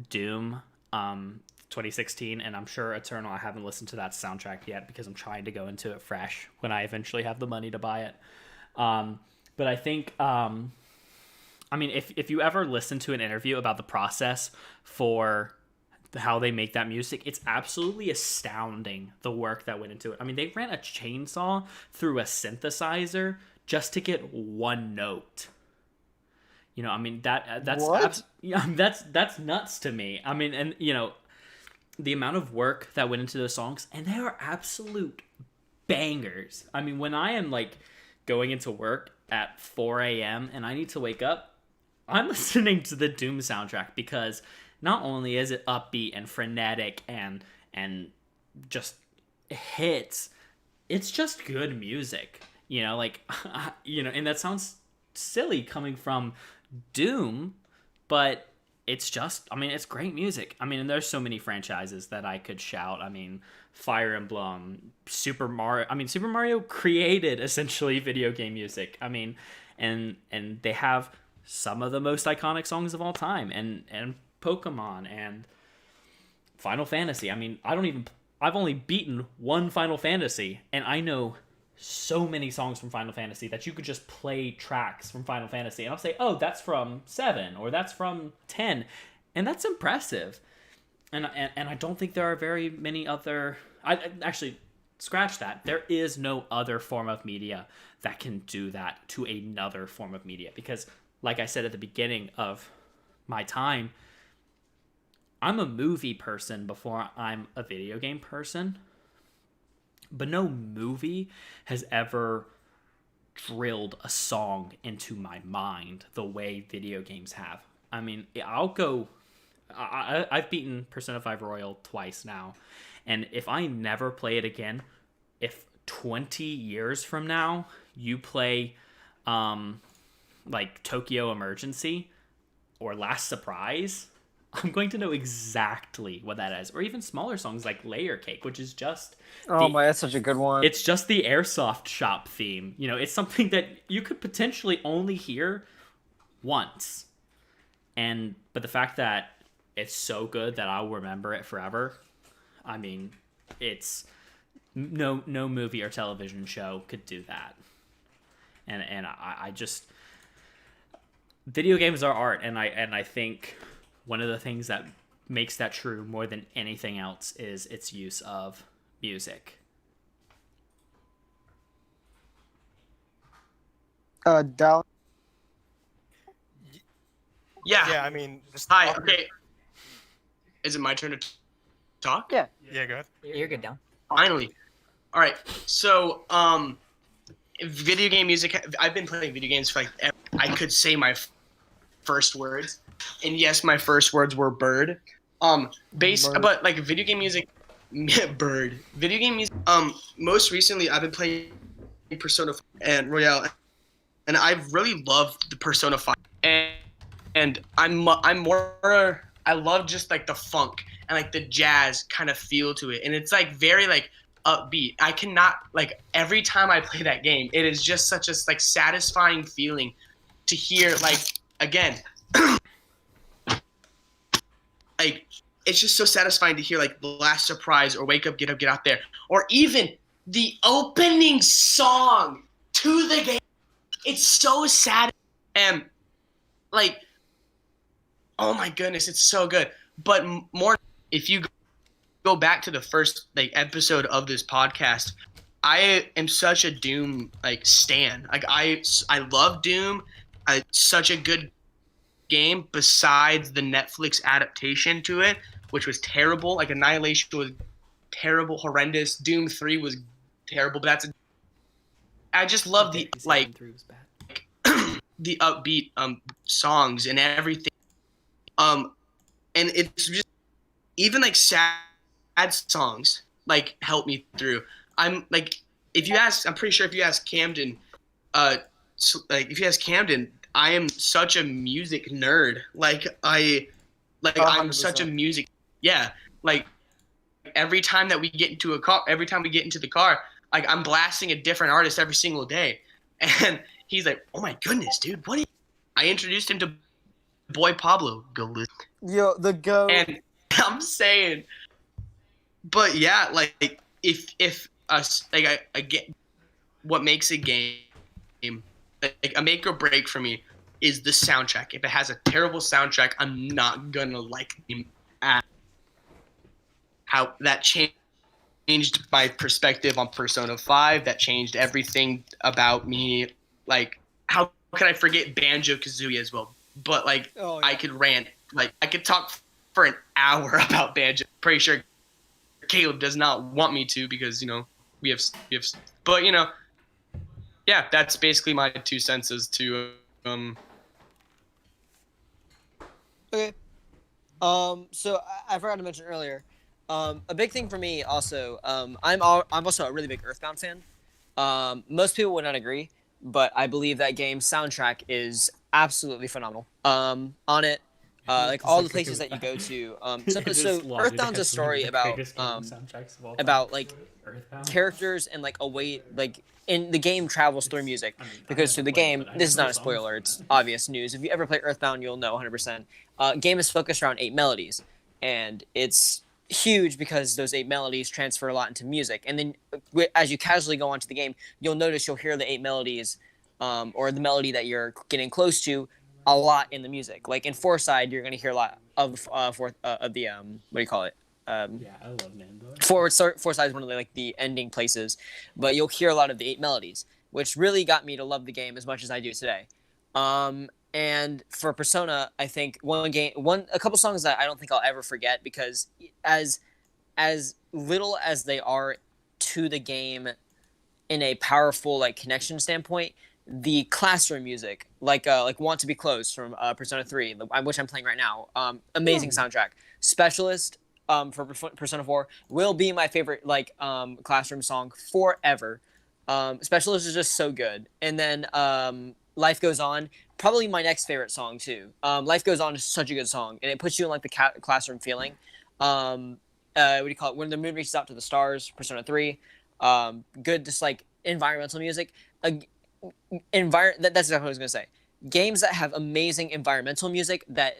Doom 2016, and I'm sure Eternal. I haven't listened to that soundtrack yet because I'm trying to go into it fresh when I eventually have the money to buy it. But I think I mean, if you ever listen to an interview about the process for how they make that music, it's absolutely astounding the work that went into it. I mean, they ran a chainsaw through a synthesizer just to get one note. I mean, that's What? that's nuts to me. I mean, and the amount of work that went into those songs, and they are absolute bangers. I mean, when I am like going into work at 4 a.m. and I need to wake up, I'm listening to the Doom soundtrack because not only is it upbeat and frenetic and just hits, it's just good music. And that sounds silly coming from Doom, but it's just, I mean, it's great music. I mean, and there's so many franchises that I could shout. I mean, Fire Emblem, Super Mario. I mean, Super Mario created essentially video game music. I mean, and they have some of the most iconic songs of all time, and Pokemon and Final Fantasy. I mean, I've only beaten one Final Fantasy, and I know so many songs from Final Fantasy that you could just play tracks from Final Fantasy, and I'll say, oh, that's from 7, or that's from 10, and that's impressive. And I don't think there are very many other... I actually, scratch that. There is no other form of media that can do that to another form of media, because, like I said at the beginning of my time, I'm a movie person before I'm a video game person. But no movie has ever drilled a song into my mind the way video games have. I mean, I've beaten Persona 5 Royal twice now. And if I never play it again, if 20 years from now you play like Tokyo Emergency or Last Surprise, I'm going to know exactly what that is. Or even smaller songs like Layer Cake, which is just... that's such a good one. It's just the Airsoft Shop theme. It's something that you could potentially only hear once. But the fact that it's so good that I'll remember it forever, I mean, it's... No movie or television show could do that. And I just... Video games are art, and I think... One of the things that makes that true more than anything else is its use of music. Dallin. Yeah. I mean, just Hi. Okay. Is it my turn to talk? Yeah. Yeah, go ahead. You're good, Down. Finally. All right. So, video game music. I've been playing video games for I could say my first words, and yes, my first words were bird. Bird. But like video game music, bird. Video game music. Most recently, I've been playing Persona 5 and Royale, and I've really loved the Persona 5. And I'm more. I love just like the funk and like the jazz kind of feel to it, and it's like very like upbeat. I cannot like every time I play that game, it is just such a like satisfying feeling to hear like again. Like it's just so satisfying to hear like the Last Surprise or Wake Up, Get Up, Get Out There, or even the opening song to the game. It's so sad and like, oh my goodness, it's so good. But more, if you go back to the first like episode of this podcast, I am such a Doom like stan. Like I love Doom. It's such a good game besides the Netflix adaptation to it, which was terrible. Like Annihilation was terrible, horrendous. Doom 3 was terrible, but I just love the like the upbeat songs and everything. And it's just even like sad songs like help me through. I'm like, I'm pretty sure if you ask Camden, if you ask Camden, I am such a music nerd. I'm such a 100%. music. Yeah, like every time we get into the car, like I'm blasting a different artist every single day, and he's like, "Oh my goodness, dude, what?" I introduced him to Boy Pablo. Go listen. Yo, the goat. And I'm saying, but yeah, like if us like I get what makes a game like a make or break for me is the soundtrack. If it has a terrible soundtrack, I'm not gonna like the game at how that changed my perspective on Persona 5. That changed everything about me. Like, how could I forget Banjo-Kazooie as well? But like, Oh, yeah. I could rant. Like, I could talk for an hour about Banjo. Pretty sure Kaleb does not want me to because, you know, we have, but you know, yeah, that's basically my 2 cents as to, Okay. So I forgot to mention earlier. A big thing for me also. I'm also a really big Earthbound fan. Most people would not agree, but I believe that game's soundtrack is absolutely phenomenal. On it, like all the places that you go to. So Earthbound's a story about like characters and like a way like in the game travels through music because through the game, this is not a spoiler, it's obvious news. If you ever play Earthbound, you'll know 100%. Game is focused around 8 melodies, and it's huge because those 8 melodies transfer a lot into music. And then as you casually go onto the game, you'll hear the 8 melodies, or the melody that you're getting close to, a lot in the music. Like in Foreside, you're going to hear a lot of the what do you call it? Yeah, I love Nando. Foreside is one of the ending places, but you'll hear a lot of the 8 melodies, which really got me to love the game as much as I do today. And for Persona, I think a couple songs that I don't think I'll ever forget, because as little as they are to the game in a powerful like connection standpoint, the classroom music, like Want to Be Close from Persona 3, which I'm playing right now, amazing soundtrack. Specialist for Persona 4 will be my favorite classroom song forever. Specialist is just so good. And then Life Goes On, probably my next favorite song too. Life Goes On is such a good song, and it puts you in like the classroom feeling. What do you call it? When the Moon Reaches Out to the Stars, Persona 3. Good, just like environmental music. That's exactly what I was gonna say. Games that have amazing environmental music, that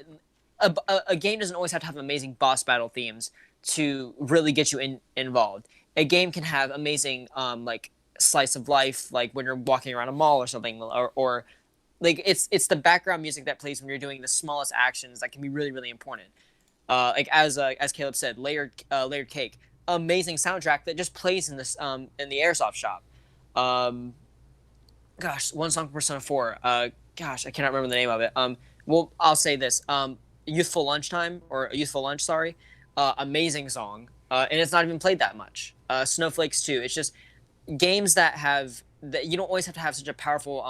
a game doesn't always have to have amazing boss battle themes to really get you involved. A game can have amazing like slice of life, like when you're walking around a mall or something, or like it's the background music that plays when you're doing the smallest actions that can be really, really important. Like as Kaleb said, layered cake, amazing soundtrack that just plays in this in the airsoft shop. Gosh, one song from Persona 4. Gosh, I cannot remember the name of it. Well, I'll say this. Youthful Lunchtime, or Youthful Lunch, sorry. Amazing song. And it's not even played that much. Snowflakes 2. It's just games that you don't always have to have such a powerful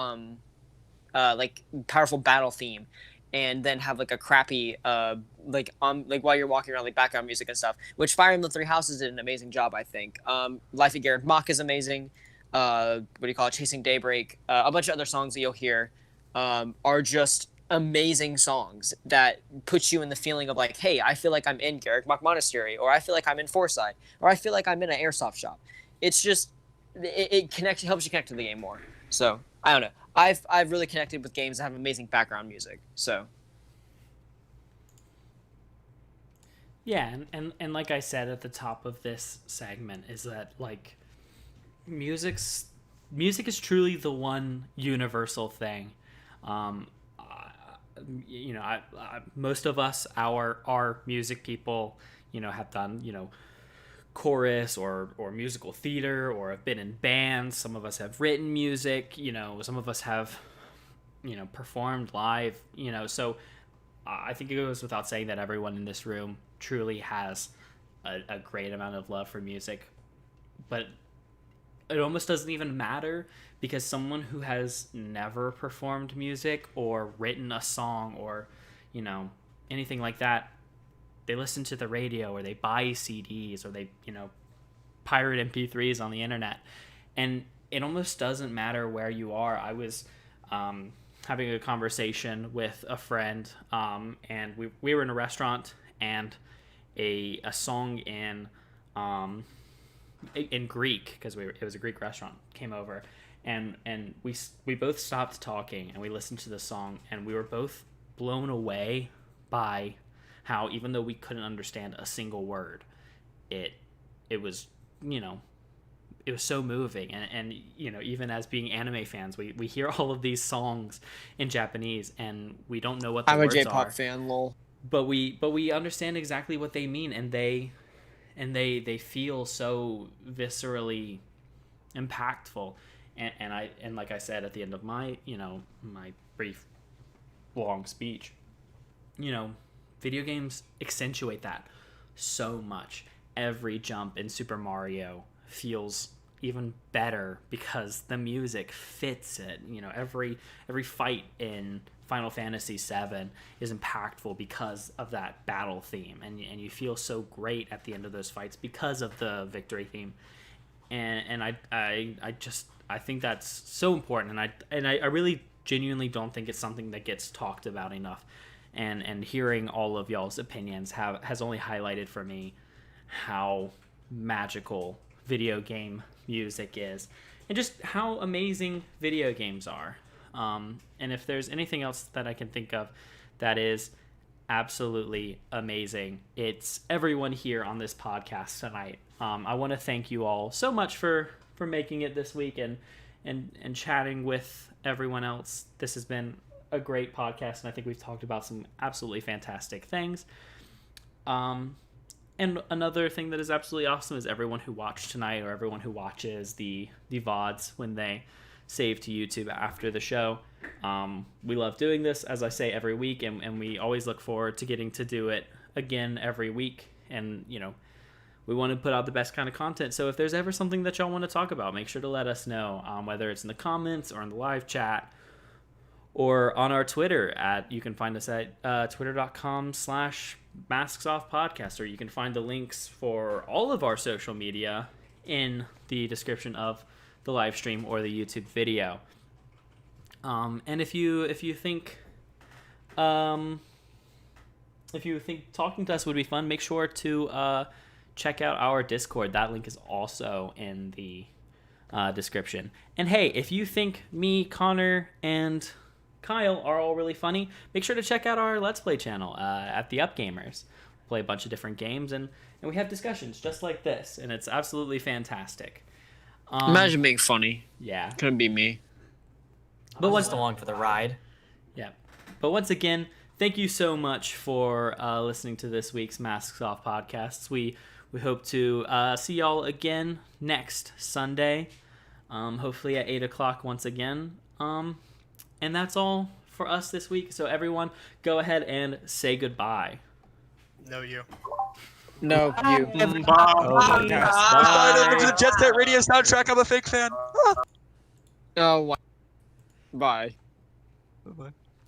powerful battle theme, and then have like a crappy while you're walking around, like background music and stuff, which Fire Emblem Three Houses did an amazing job, I think. Life of Garrett Mach is amazing. What do you call it? Chasing Daybreak. A bunch of other songs that you'll hear are just amazing songs that put you in the feeling of like, hey, I feel like I'm in Garrett Mach Monastery, or I feel like I'm in Forsyth, or I feel like I'm in an airsoft shop. It's just it helps you connect to the game more. So I don't know. I've really connected with games that have amazing background music. So yeah, and like I said at the top of this segment, is that like music is truly the one universal thing. Most of us are music people, have done, chorus or musical theater, or have been in bands. Some of us have written music, some of us have, performed live, so I think it goes without saying that everyone in this room truly has a great amount of love for music. But it almost doesn't even matter, because someone who has never performed music or written a song or, you know, anything like that, they listen to the radio or they buy CDs or they, you know, pirate MP3s on the internet. And it almost doesn't matter where you are. I was having a conversation with a friend, and we were in a restaurant, and a song in Greek, because it was a Greek restaurant, came over, and we both stopped talking and we listened to the song, and we were both blown away by how, even though we couldn't understand a single word, it was, you know, it was so moving. And you know, even as being anime fans, we hear all of these songs in Japanese and we don't know what the words are. I'm a J-pop fan, lol. But we understand exactly what they mean, and they feel so viscerally impactful. And like I said at the end of my, you know, my brief long speech, you know, video games accentuate that so much. Every jump in Super Mario feels even better because the music fits it. You know, every fight in Final Fantasy VII is impactful because of that battle theme, and you feel so great at the end of those fights because of the victory theme. And I think that's so important, and I really genuinely don't think it's something that gets talked about enough. And hearing all of y'all's opinions has only highlighted for me how magical video game music is, and just how amazing video games are. And if there's anything else that I can think of that is absolutely amazing, it's everyone here on this podcast tonight. I want to thank you all so much for making it this week and chatting with everyone else. This has been a great podcast, and I think we've talked about some absolutely fantastic things. And another thing that is absolutely awesome is everyone who watched tonight, or everyone who watches the VODs when they save to YouTube after the show. We love doing this, as I say, every week, and we always look forward to getting to do it again every week. And, you know, we want to put out the best kind of content. So if there's ever something that y'all want to talk about, make sure to let us know, whether it's in the comments or in the live chat or on our Twitter you can find us at twitter.com/MasksOffPodcast, or you can find the links for all of our social media in the description of the live stream or the YouTube video. And if you think talking to us would be fun, make sure to check out our Discord. That link is also in the description. And hey, if you think me, Connor, and Kyle are all really funny, make sure to check out our Let's Play channel at the Upgamers. We play a bunch of different games, and we have discussions just like this, and it's absolutely fantastic. Imagine being funny. Yeah. Couldn't be me. But just along for the ride. Yeah. But once again, thank you so much for listening to this week's Masks Off podcasts. We hope to see y'all again next Sunday, hopefully at 8 o'clock once again. And that's all for us this week. So everyone, go ahead and say goodbye. No, you. No, you. Bye. Bye. To the Jet Set Radio soundtrack. I'm a fake fan. Oh, bye. Bye-bye.